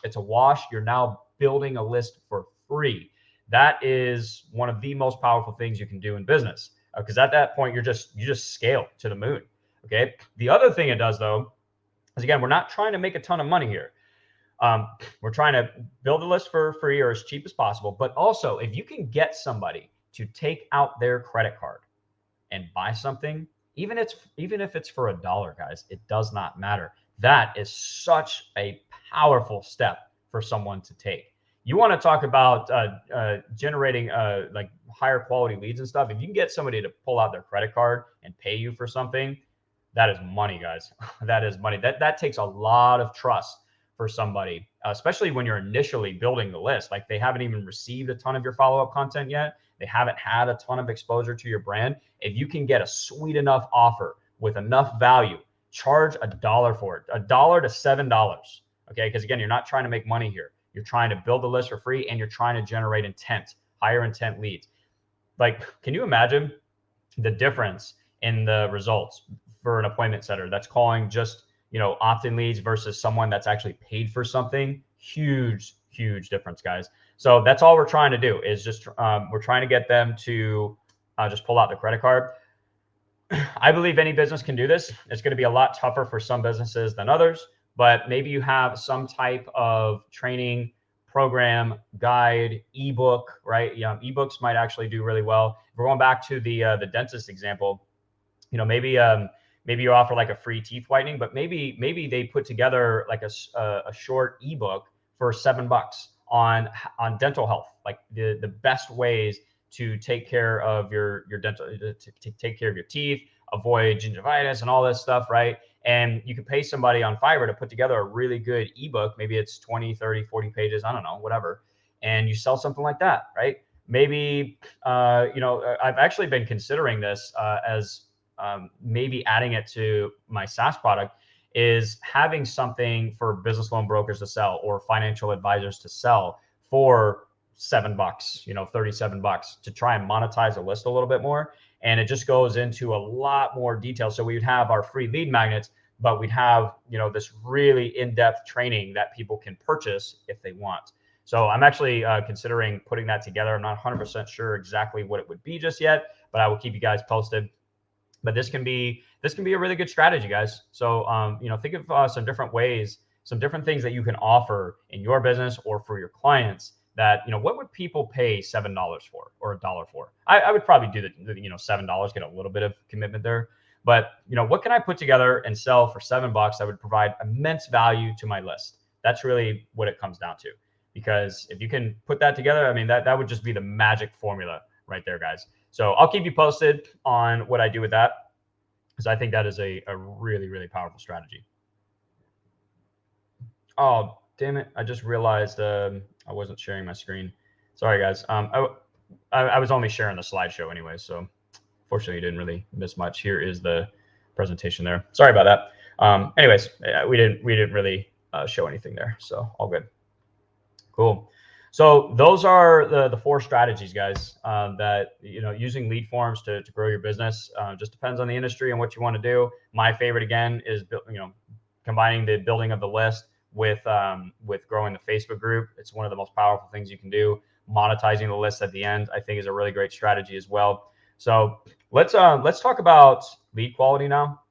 it's a wash. You're now building a list for free. That is one of the most powerful things you can do in business, because at that point you just scale to the moon. Okay. The other thing it does, though, is, again, we're not trying to make a ton of money here. We're trying to build a list for free or as cheap as possible. But also, if you can get somebody to take out their credit card and buy something, even if it's for $1, guys, it does not matter. That is such a powerful step for someone to take. You want to talk about generating higher quality leads and stuff. If you can get somebody to pull out their credit card and pay you for something, that is money, guys. That is money. That takes a lot of trust for somebody, especially when you're initially building the list. Like, they haven't even received a ton of your follow-up content yet. They haven't had a ton of exposure to your brand. If you can get a sweet enough offer with enough value, charge $1 for it, $1 to $7. Okay. Because again, you're not trying to make money here. You're trying to build the list for free, and you're trying to generate higher intent leads. Can you imagine the difference in the results for an appointment setter that's calling just opt-in leads versus someone that's actually paid for something? Huge difference, guys. So that's all we're trying to do, is just we're trying to get them to just pull out the credit card. I believe any business can do this. It's going to be a lot tougher for some businesses than others, but maybe you have some type of training program, guide, ebook, right? Ebooks might actually do really well. If we're going back to the dentist example, maybe you offer like a free teeth whitening, but maybe they put together like a short ebook for $7 on dental health, like the best ways to take care of your dental, to take care of your teeth, avoid gingivitis and all this stuff, right? And you could pay somebody on Fiverr to put together a really good ebook. Maybe it's 20, 30, 40 pages, I don't know, whatever. And you sell something like that, right? Maybe, I've actually been considering this as maybe adding it to my SaaS product, is having something for business loan brokers to sell or financial advisors to sell for $7, $37 to try and monetize a list a little bit more. And it just goes into a lot more detail. So we would have our free lead magnets, but we'd have, this really in-depth training that people can purchase if they want. So I'm actually considering putting that together. I'm not 100% sure exactly what it would be just yet, but I will keep you guys posted. But this can be a really good strategy, guys. So think of some different ways, some different things that you can offer in your business or for your clients. That what would people pay $7 for or $1 for? I would probably do the $7, get a little bit of commitment there. But what can I put together and sell for $7 that would provide immense value to my list? That's really what it comes down to. Because if you can put that together, I mean, that would just be the magic formula right there, guys. So I'll keep you posted on what I do with that, because I think that is a really, really powerful strategy. Oh, damn it. I just realized I wasn't sharing my screen. Sorry, guys. I was only sharing the slideshow anyway, so fortunately you didn't really miss much. Here is the presentation there. Sorry about that. Anyways, we didn't really show anything there, so all good. Cool. So those are the 4 strategies, guys, that, using lead forms to grow your business. Just depends on the industry and what you want to do. My favorite, again, is, combining the building of the list with growing the Facebook group. It's one of the most powerful things you can do. Monetizing the list at the end, I think, is a really great strategy as well. So let's talk about lead quality now,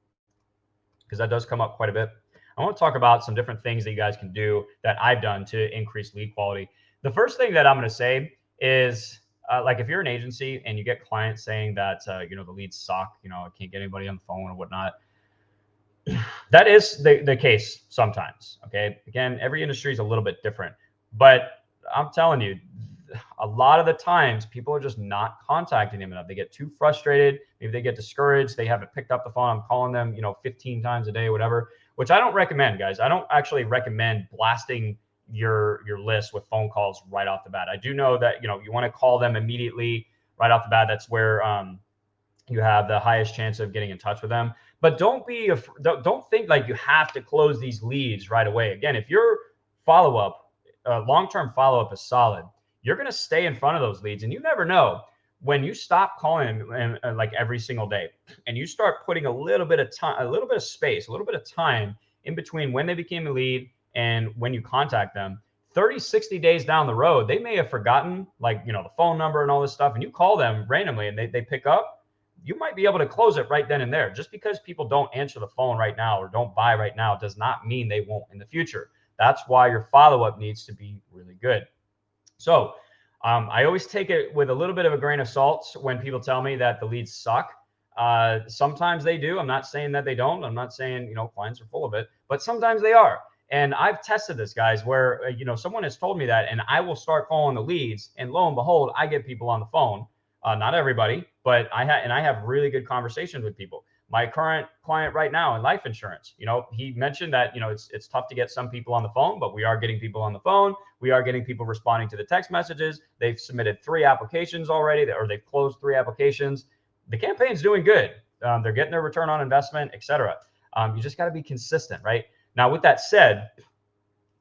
because that does come up quite a bit. I want to talk about some different things that you guys can do that I've done to increase lead quality. The first thing that I'm going to say is, like, if you're an agency and you get clients saying that, the leads suck, I can't get anybody on the phone or whatnot. That is the case sometimes. Okay. Again, every industry is a little bit different, but I'm telling you, a lot of the times people are just not contacting them enough. They get too frustrated. Maybe they get discouraged. They haven't picked up the phone. I'm calling them, 15 times a day, whatever, which I don't recommend, guys. I don't actually recommend blasting your list with phone calls right off the bat. I do know that, you want to call them immediately right off the bat. That's where you have the highest chance of getting in touch with them. But don't think like you have to close these leads right away. Again, if your follow-up, long-term follow-up is solid, you're going to stay in front of those leads. And you never know, when you stop calling them like every single day and you start putting a little bit of time, a little bit of space, a little bit of time in between when they became a lead and when you contact them, 30, 60 days down the road, they may have forgotten, like, the phone number and all this stuff, and you call them randomly and they pick up. You might be able to close it right then and there. Just because people don't answer the phone right now or don't buy right now does not mean they won't in the future. That's why your follow-up needs to be really good. So I always take it with a little bit of a grain of salt when people tell me that the leads suck. Sometimes they do. I'm not saying that they don't. I'm not saying, clients are full of it, but sometimes they are. And I've tested this, guys, where, someone has told me that, and I will start calling the leads, and lo and behold, I get people on the phone. Not everybody, but I have really good conversations with people. My current client right now in life insurance, he mentioned that, it's tough to get some people on the phone, but we are getting people on the phone. We are getting people responding to the text messages. They've submitted 3 applications already, or they've closed 3 applications. The campaign's doing good. They're getting their return on investment, et cetera. You just got to be consistent, right? Now, with that said,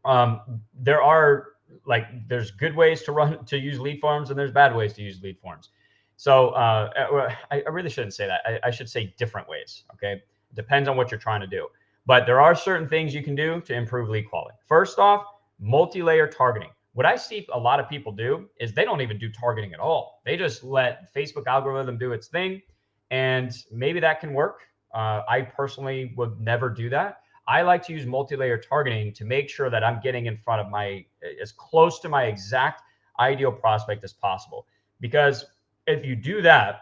there's good ways to use lead forms and there's bad ways to use lead forms. So I really shouldn't say that. I should say different ways. Okay. It depends on what you're trying to do, but there are certain things you can do to improve lead quality. First off, multi-layer targeting. What I see a lot of people do is they don't even do targeting at all. They just let Facebook algorithm do its thing. and maybe that can work. I personally would never do that. I like to use multi-layer targeting to make sure that I'm getting in front of as close to my exact ideal prospect as possible. Because if you do that,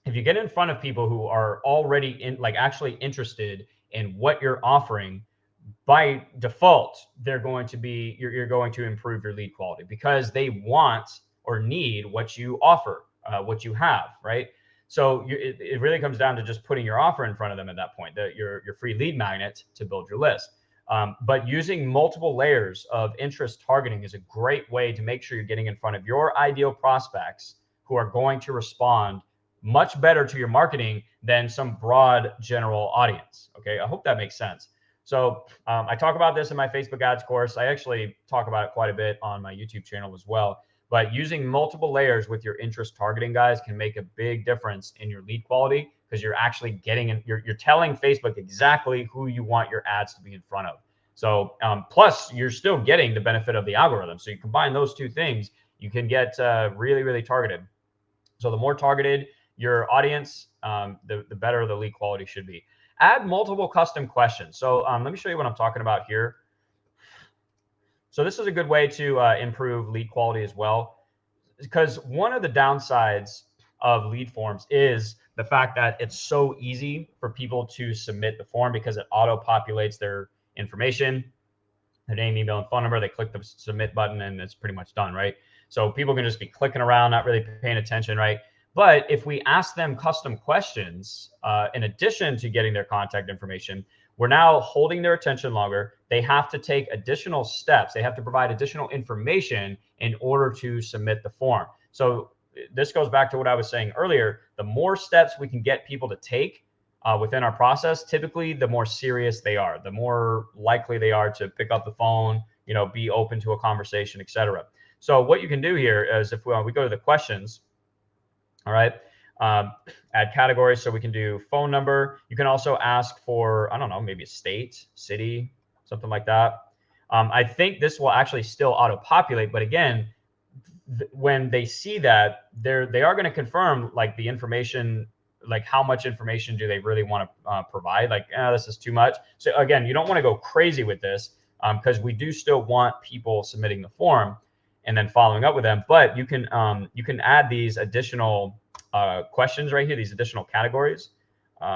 if you get in front of people who are already actually interested in what you're offering, by default, they're going to be, you're going to improve your lead quality because they want or need what you offer, what you have, right? So it really comes down to just putting your offer in front of them at that point, your free lead magnet to build your list. But using multiple layers of interest targeting is a great way to make sure you're getting in front of your ideal prospects who are going to respond much better to your marketing than some broad general audience. Okay, I hope that makes sense. So I talk about this in my Facebook ads course. I actually talk about it quite a bit on my YouTube channel as well. But using multiple layers with your interest targeting, guys, can make a big difference in your lead quality because you're actually getting in, you're telling Facebook exactly who you want your ads to be in front of. So plus you're still getting the benefit of the algorithm. So you combine those two things, you can get really, really targeted. So the more targeted your audience, the better the lead quality should be. Add multiple custom questions. So let me show you what I'm talking about here. So this is a good way to improve lead quality as well, because one of the downsides of lead forms is the fact that it's so easy for people to submit the form because it auto-populates their information, their name, email, and phone number. They click the submit button and it's pretty much done, right? So people can just be clicking around, not really paying attention, right? But if we ask them custom questions, in addition to getting their contact information, we're now holding their attention longer. They have to take additional steps. They have to provide additional information in order to submit the form. So this goes back to what I was saying earlier. The more steps we can get people to take within our process, typically the more serious they are, the more likely they are to pick up the phone, be open to a conversation, etc. So what you can do here is if we go to the questions, all right, add categories. So we can do phone number. You can also ask for, I don't know, maybe a state, city, something like that. I think this will actually still auto-populate, but again, when they see that, they are going to confirm like the information, like how much information do they really want to provide? Like, this is too much. So again, you don't want to go crazy with this because we do still want people submitting the form and then following up with them. But you can add these additional questions right here, these additional categories.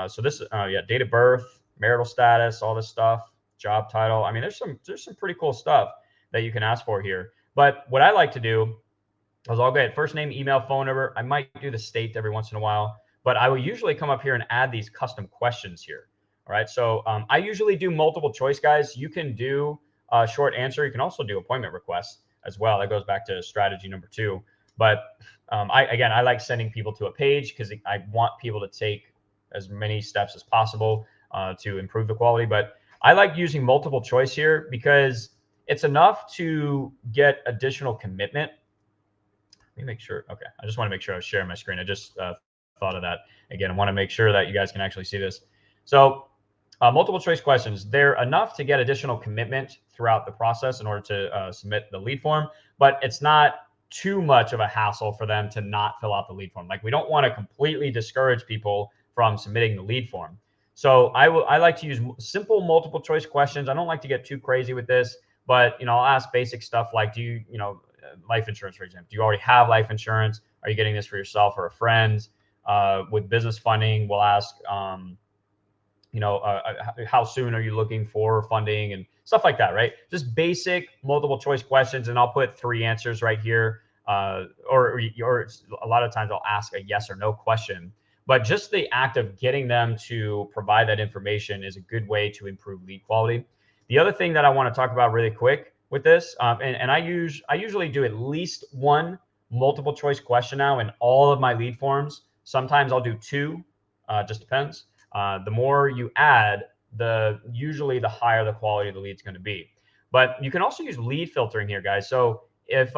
So this, yeah, date of birth, marital status, all this stuff, job title. I mean, there's some pretty cool stuff that you can ask for here. But what I like to do is I'll get first name, email, phone number. I might do the state every once in a while, but I will usually come up here and add these custom questions here. All right. So I usually do multiple choice, guys. You can do a short answer. You can also do appointment requests as well. That goes back to strategy number 2. But I like sending people to a page because I want people to take as many steps as possible to improve the quality. But I like using multiple choice here because it's enough to get additional commitment. Let me make sure. Okay. I just want to make sure I was sharing my screen. I just thought of that. Again, I want to make sure that you guys can actually see this. So multiple choice questions, they're enough to get additional commitment throughout the process in order to submit the lead form, but it's not too much of a hassle for them to not fill out the lead form. Like, we don't want to completely discourage people from submitting the lead form. So I like to use simple multiple choice questions. I don't like to get too crazy with this, but I'll ask basic stuff like, do you, life insurance, for example, do you already have life insurance? Are you getting this for yourself or a friend? With business funding, we'll ask, how soon are you looking for funding and stuff like that, right? Just basic multiple choice questions, and I'll put 3 answers right here. Or a lot of times I'll ask a yes or no question. But just the act of getting them to provide that information is a good way to improve lead quality. The other thing that I want to talk about really quick with this, and I usually do at least 1 multiple choice question now in all of my lead forms. Sometimes I'll do 2, just depends. The more you add, usually the higher the quality of the lead's going to be. But you can also use lead filtering here, guys. So if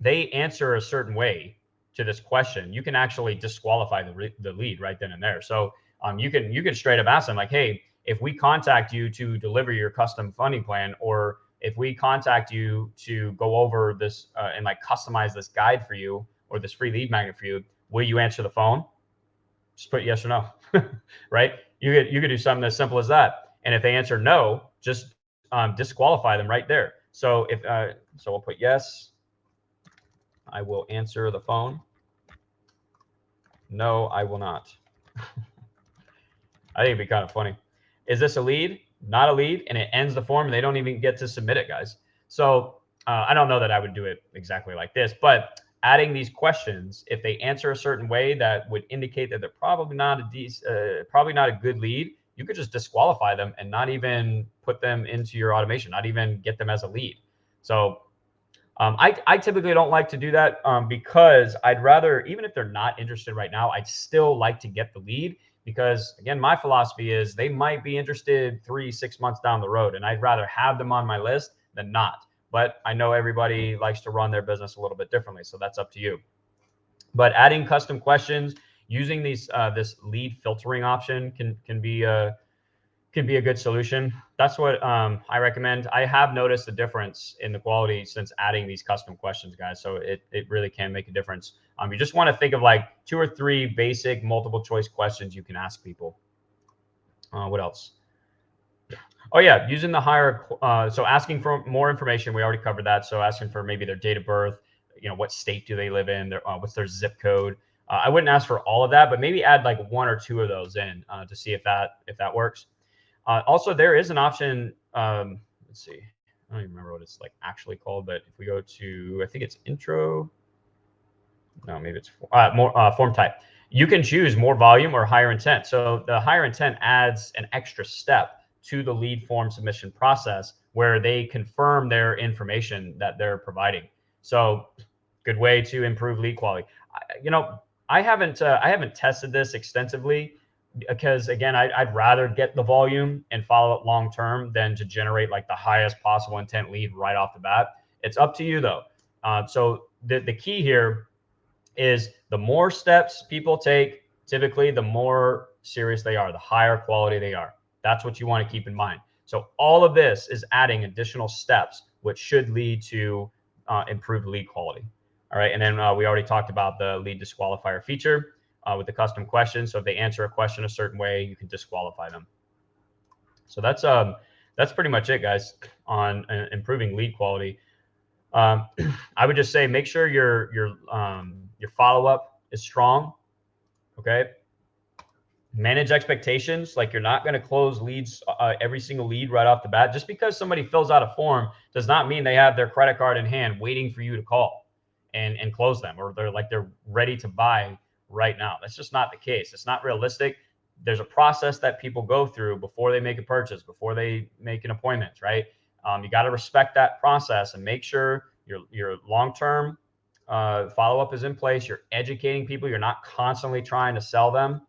they answer a certain way to this question, you can actually disqualify the lead right then and there. So you can straight up ask them like, hey, if we contact you to deliver your custom funding plan, or if we contact you to go over this and like customize this guide for you or this free lead magnet for you, will you answer the phone? just put yes or no, right? You could do something as simple as that. And if they answer no, just disqualify them right there. So if so we'll put yes, I will answer the phone. No, I will not. I think it'd be kind of funny. Is this a lead? Not a lead, and it ends the form, and they don't even get to submit it, guys. So I don't know that I would do it exactly like this, but adding these questions, if they answer a certain way that would indicate that they're probably not a good lead, you could just disqualify them and not even put them into your automation, not even get them as a lead. So I typically don't like to do that because I'd rather, even if they're not interested right now, I'd still like to get the lead because, again, my philosophy is they might be interested 3-6 months down the road, and I'd rather have them on my list than not. But I know everybody likes to run their business a little bit differently, so that's up to you. But adding custom questions, using these this lead filtering option can be a good solution. That's what I recommend. I have noticed a difference in the quality since adding these custom questions, guys. So it really can make a difference. You just want to think of like 2 or 3 basic multiple choice questions you can ask people. What else? Oh yeah, using the higher. So asking for more information. We already covered that. So asking for maybe their date of birth. What state do they live in? What's their zip code? I wouldn't ask for all of that, but maybe add like 1 or 2 of those in to see if that works. Also, there is an option. Let's see. I don't even remember what it's like actually called, but if we go to, I think it's intro. No, maybe it's more form type. You can choose more volume or higher intent. So the higher intent adds an extra step to the lead form submission process where they confirm their information that they're providing. So good way to improve lead quality. I haven't tested this extensively because again, I'd rather get the volume and follow it long term than to generate like the highest possible intent lead right off the bat. It's up to you though. So the key here is the more steps people take, typically the more serious they are, the higher quality they are. That's what you want to keep in mind. So all of this is adding additional steps, which should lead to improved lead quality. All right, and then we already talked about the lead disqualifier feature with the custom questions. So if they answer a question a certain way, you can disqualify them. So that's pretty much it, guys, on improving lead quality. I would just say make sure your follow-up is strong. Okay. Manage expectations. Like you're not going to close leads, every single lead right off the bat. Just because somebody fills out a form does not mean they have their credit card in hand waiting for you to call and close them, or they're ready to buy right now. That's just not the case. It's not realistic. There's a process that people go through before they make a purchase, before they make an appointment, right? You got to respect that process and make sure your long-term follow-up is in place. You're educating people. You're not constantly trying to sell them,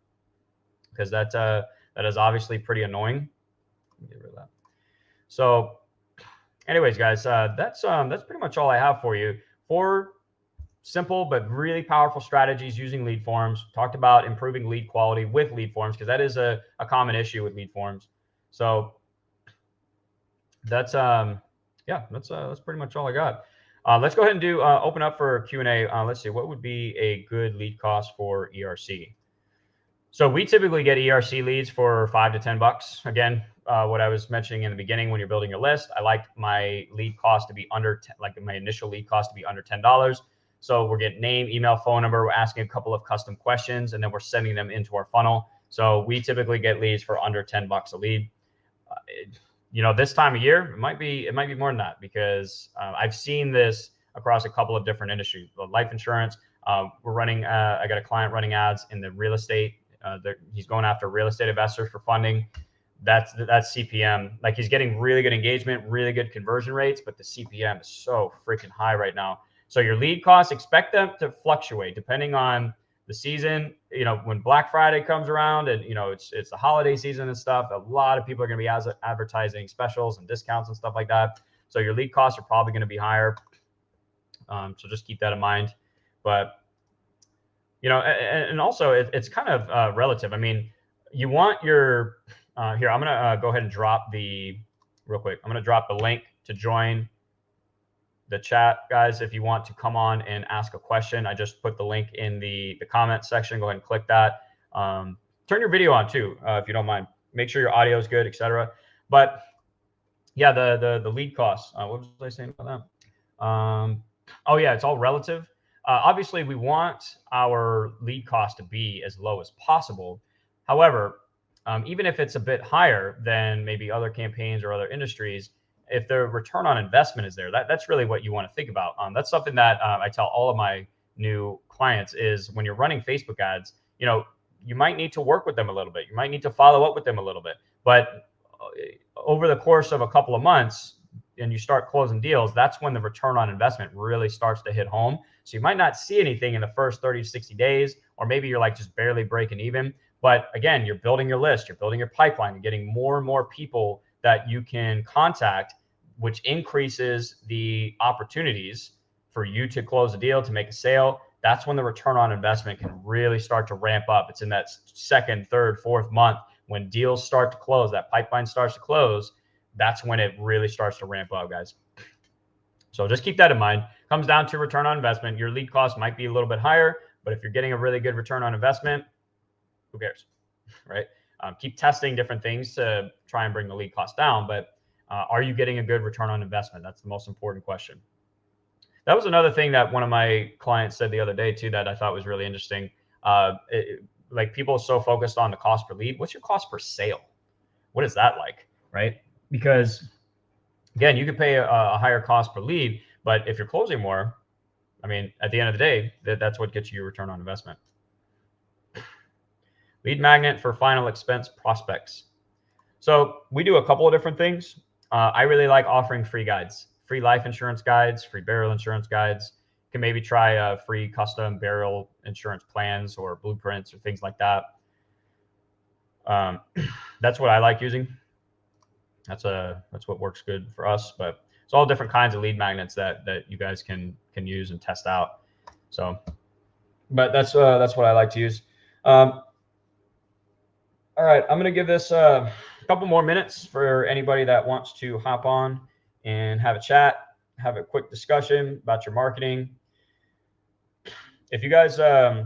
because that is obviously pretty annoying. Get rid of that. So anyways, guys, that's pretty much all I have for you. 4 simple but really powerful strategies using lead forms. Talked about improving lead quality with lead forms, because that is a common issue with lead forms. So that's that's pretty much all I got. Let's go ahead and do open up for Q&A. Let's see, what would be a good lead cost for ERC? So we typically get ERC leads for $5 to $10. Again, what I was mentioning in the beginning, when you're building your list, I like my lead cost to be under, my initial lead cost to be under $10. So we're getting name, email, phone number. We're asking a couple of custom questions, and then we're sending them into our funnel. So we typically get leads for under $10 a lead. This time of year, it might be more than that, because I've seen this across a couple of different industries. Life insurance, we're running. I got a client running ads in the real estate. He's going after real estate investors for funding. That's CPM. Like, he's getting really good engagement, really good conversion rates, but the CPM is so freaking high right now. So your lead costs, expect them to fluctuate depending on the season. When Black Friday comes around and it's the holiday season and stuff, a lot of people are going to be advertising specials and discounts and stuff like that. So your lead costs are probably going to be higher. So just keep that in mind. But and also it's kind of relative. I mean, you want your here. I'm gonna go ahead and drop real quick. I'm gonna drop the link to join the chat, guys. If you want to come on and ask a question, I just put the link in the comment section. Go ahead and click that. Turn your video on too, if you don't mind. Make sure your audio is good, etc. But yeah, the lead costs. What was I saying about that? Oh yeah, it's all relative. Obviously, we want our lead cost to be as low as possible. However, even if it's a bit higher than maybe other campaigns or other industries, if the return on investment is there, that's really what you want to think about. That's something that I tell all of my new clients is when you're running Facebook ads, you might need to work with them a little bit. You might need to follow up with them a little bit. But over the course of a couple of months, and you start closing deals, that's when the return on investment really starts to hit home. So you might not see anything in the first 30 to 60 days, or maybe you're like just barely breaking even. But again, you're building your list, you're building your pipeline, you're getting more and more people that you can contact, which increases the opportunities for you to close a deal, to make a sale. That's when the return on investment can really start to ramp up. It's in that second, third, fourth month when deals start to close, that pipeline starts to close. That's when it really starts to ramp up, guys. So just keep that in mind. Comes down to return on investment. Your lead cost might be a little bit higher, but if you're getting a really good return on investment, who cares, right? Keep testing different things to try and bring the lead cost down, but are you getting a good return on investment? That's the most important question. That was another thing that one of my clients said the other day too that I thought was really interesting. Like people are so focused on the cost per lead. What's your cost per sale? What is that like, right? Because again, you could pay a higher cost per lead, but if you're closing more, I mean, at the end of the day, that's what gets you your return on investment. Lead magnet for final expense prospects. So we do a couple of different things. I really like offering free guides, free life insurance guides, free burial insurance guides. You can maybe try free custom burial insurance plans or blueprints or things like that. That's what I like using. That's what works good for us. But it's all different kinds of lead magnets that you guys can use and test out. So, but that's what I like to use. All right, I'm gonna give this a couple more minutes for anybody that wants to hop on and have a chat, have a quick discussion about your marketing. If you guys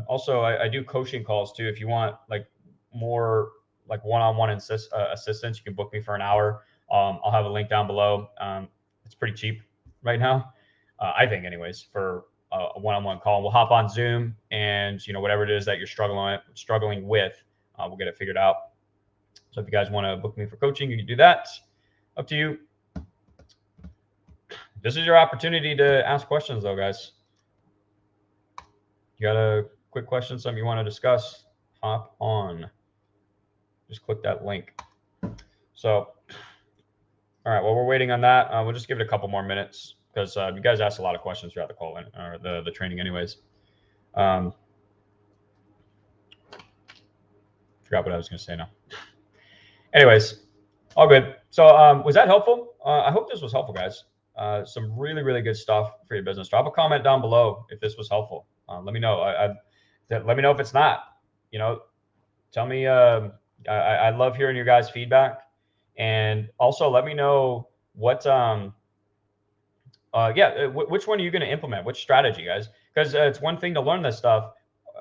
also, I do coaching calls too. If you want like more like one-on-one assistance, you can book me for an hour. I'll have a link down below. It's pretty cheap right now, I think, anyways, for a one-on-one call. We'll hop on Zoom, and whatever it is that you're struggling with, we'll get it figured out. So if you guys want to book me for coaching, you can do that. Up to you. This is your opportunity to ask questions, though, guys. You got a quick question, something you want to discuss? Hop on. Just click that link. So, all right, while we're waiting on that, we'll just give it a couple more minutes because you guys asked a lot of questions throughout the call or the training anyways. Forgot what I was going to say now. Anyways, all good. So was that helpful? I hope this was helpful, guys. Some really, really good stuff for your business. Drop a comment down below if this was helpful. Let me know. Let me know if it's not. Tell me. I love hearing your guys' feedback, and also let me know what. Which one are you going to implement? Which strategy, guys? Because it's one thing to learn this stuff.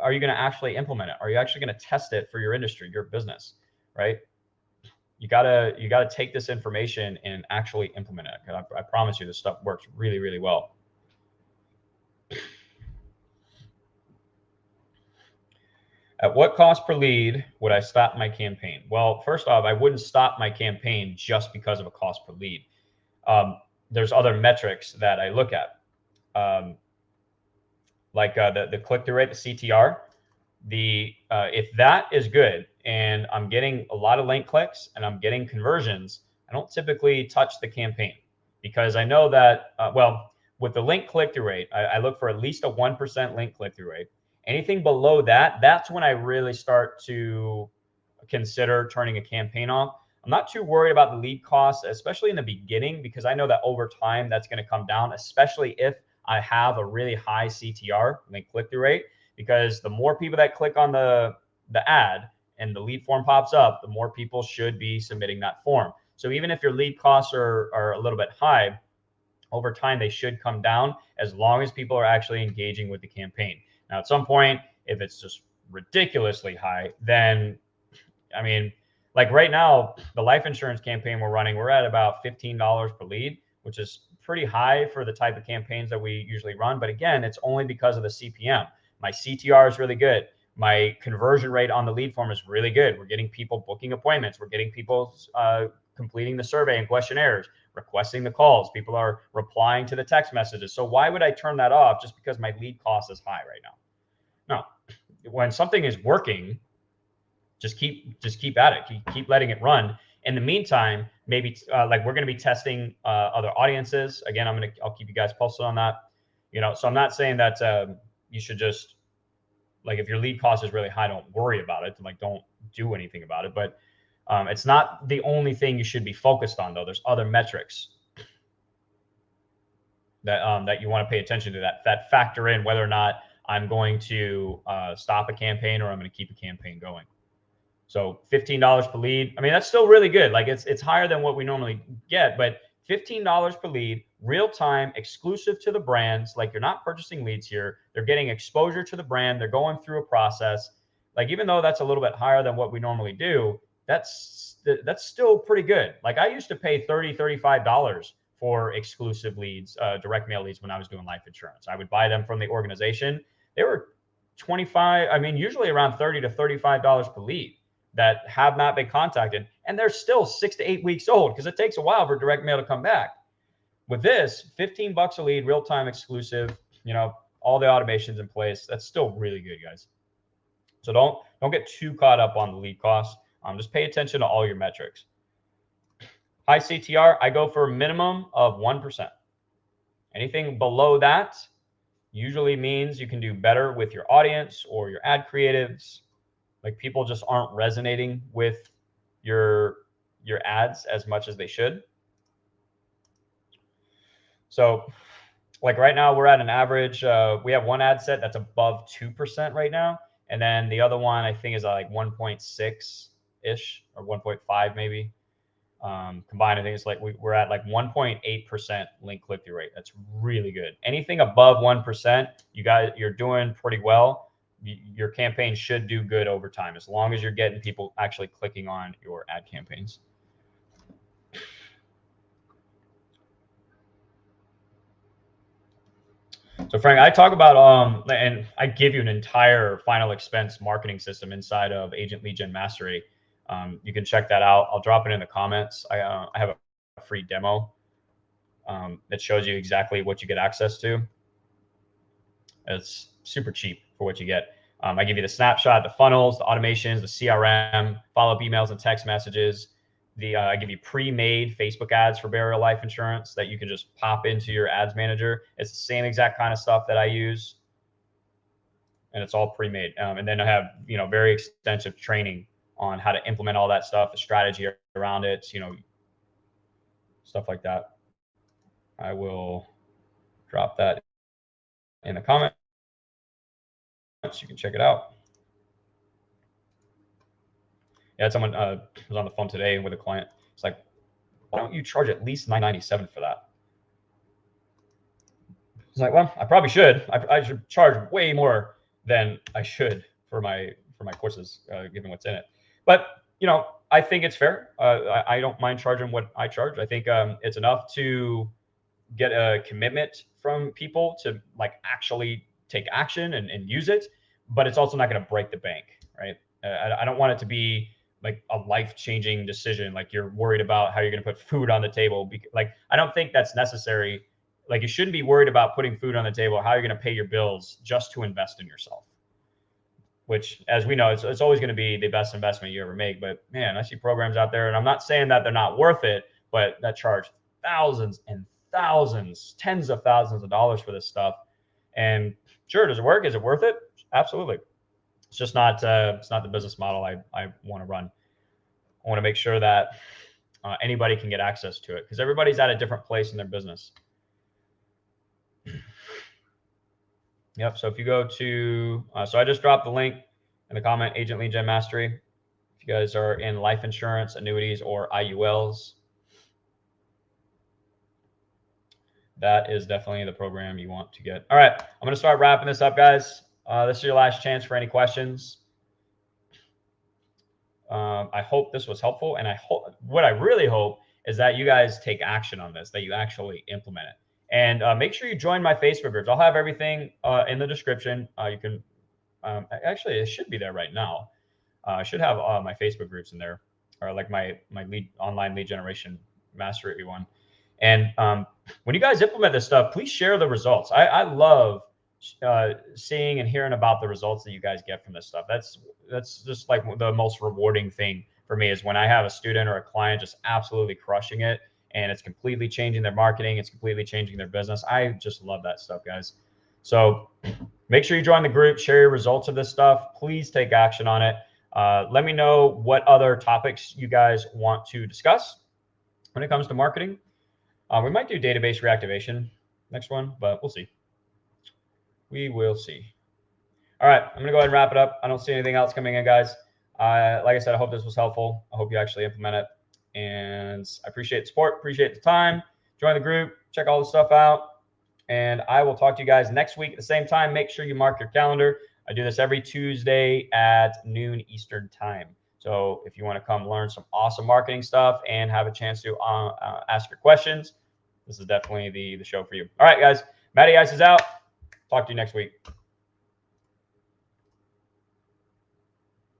Are you going to actually implement it? Are you actually going to test it for your industry, your business, right? You gotta take this information and actually implement it. I promise you, this stuff works really, really well. At what cost per lead would I stop my campaign? Well, first off, I wouldn't stop my campaign just because of a cost per lead. There's other metrics that I look at, like the click-through rate, the CTR. If that is good and I'm getting a lot of link clicks and I'm getting conversions, I don't typically touch the campaign because I know that, with the link click-through rate, I look for at least a 1% link click-through rate. Anything below that, that's when I really start to consider turning a campaign off. I'm not too worried about the lead costs, especially in the beginning, because I know that over time that's going to come down, especially if I have a really high CTR, link click-through rate, because the more people that click on the ad and the lead form pops up, the more people should be submitting that form. So even if your lead costs are a little bit high, over time they should come down as long as people are actually engaging with the campaign. Now, at some point, if it's just ridiculously high, then, I mean, like right now, the life insurance campaign we're running, we're at about $15 per lead, which is pretty high for the type of campaigns that we usually run. But again, it's only because of the CPM. My CTR is really good. My conversion rate on the lead form is really good. We're getting people booking appointments. We're getting people completing the survey and questionnaires, requesting the calls. People are replying to the text messages. So why would I turn that off just because my lead cost is high right now? No, when something is working, just keep at it. Keep letting it run. In the meantime, maybe like we're going to be testing other audiences. Again, I'll keep you guys posted on that. So I'm not saying that you should just, like, if your lead cost is really high, don't worry about it. Like, don't do anything about it. But it's not the only thing you should be focused on, though. There's other metrics that you want to pay attention to that factor in whether or not I'm going to stop a campaign or I'm going to keep a campaign going. So $15 per lead. I mean, that's still really good. Like it's higher than what we normally get, but $15 per lead, real time, exclusive to the brands. Like, you're not purchasing leads here. They're getting exposure to the brand. They're going through a process. Like, even though that's a little bit higher than what we normally do, that's still pretty good. Like, I used to pay $30, $35 for exclusive leads, direct mail leads when I was doing life insurance. I would buy them from the organization. They were 25, I mean, usually around $30 to $35 per lead that have not been contacted, and they're still 6 to 8 weeks old because it takes a while for direct mail to come back. With this, $15 a lead, real-time exclusive, all the automations in place. That's still really good, guys. So don't get too caught up on the lead costs. Just pay attention to all your metrics. High CTR, I go for a minimum of 1%. Anything below that usually means you can do better with your audience or your ad creatives. Like, people just aren't resonating with your ads as much as they should. So, like, right now we're at an average. We have one ad set that's above 2% right now, and then the other one I think is like 1.6 ish or 1.5 maybe. Combined, I think it's like we're at like 1.8% link click-through rate. That's really good. Anything above 1%, you're doing pretty well. Your campaign should do good over time, as long as you're getting people actually clicking on your ad campaigns. So Frank, I talk about and I give you an entire final expense marketing system inside of Agent Lead Gen Mastery. You can check that out. I'll drop it in the comments. I have a free demo that shows you exactly what you get access to. It's super cheap for what you get. I give you the snapshot, the funnels, the automations, the CRM, follow-up emails and text messages. I give you pre-made Facebook ads for burial life insurance that you can just pop into your ads manager. It's the same exact kind of stuff that I use, and it's all pre-made. And then I have very extensive training on how to implement all that stuff, the strategy around it, stuff like that. I will drop that in the comments. You can check it out. Yeah, someone was on the phone today with a client. It's like, why don't you charge at least $997 for that? It's like, well, I probably should. I should charge way more than I should for my courses, given what's in it. But I think it's fair. I don't mind charging what I charge. I think it's enough to get a commitment from people to like actually take action and use it, but it's also not going to break the bank, right? I don't want it to be like a life-changing decision. Like, you're worried about how you're going to put food on the table. Like, I don't think that's necessary. Like, you shouldn't be worried about putting food on the table, how you're going to pay your bills just to invest in yourself, which, as we know, it's always going to be the best investment you ever make. But man, I see programs out there, and I'm not saying that they're not worth it, but that charge thousands and thousands, tens of thousands of dollars for this stuff. And sure, does it work? Is it worth it? Absolutely. It's just not. It's not the business model I want to run. I want to make sure that anybody can get access to it, because everybody's at a different place in their business. Yep. So if you go to, so I just dropped the link in the comment, Agent Lead Gen Mastery. If you guys are in life insurance, annuities, or IULs, that is definitely the program you want to get. All right. I'm going to start wrapping this up, guys. This is your last chance for any questions. I hope this was helpful, and what I really hope is that you guys take action on this, that you actually implement it. And make sure you join my Facebook groups. I'll have everything in the description. You can actually, it should be there right now. I should have my Facebook groups in there, or like my online lead generation mastery one. And when you guys implement this stuff, please share the results. I love seeing and hearing about the results that you guys get from this stuff. That's just like the most rewarding thing for me, is when I have a student or a client just absolutely crushing it, and it's completely changing their marketing, it's completely changing their business. I just love that stuff, guys. So make sure you join the group, share your results of this stuff. Please take action on it. Let me know what other topics you guys want to discuss when it comes to marketing. We might do database reactivation next one, but we'll see. We will see. All right, I'm going to go ahead and wrap it up. I don't see anything else coming in, guys. Like I said, I hope this was helpful. I hope you actually implement it. And I appreciate the support, appreciate the time. Join the group, check all the stuff out. And I will talk to you guys next week at the same time. Make sure you mark your calendar. I do this every Tuesday at noon Eastern time. So if you want to come learn some awesome marketing stuff and have a chance to ask your questions, this is definitely the show for you. All right, guys. MattieICE is out. Talk to you next week.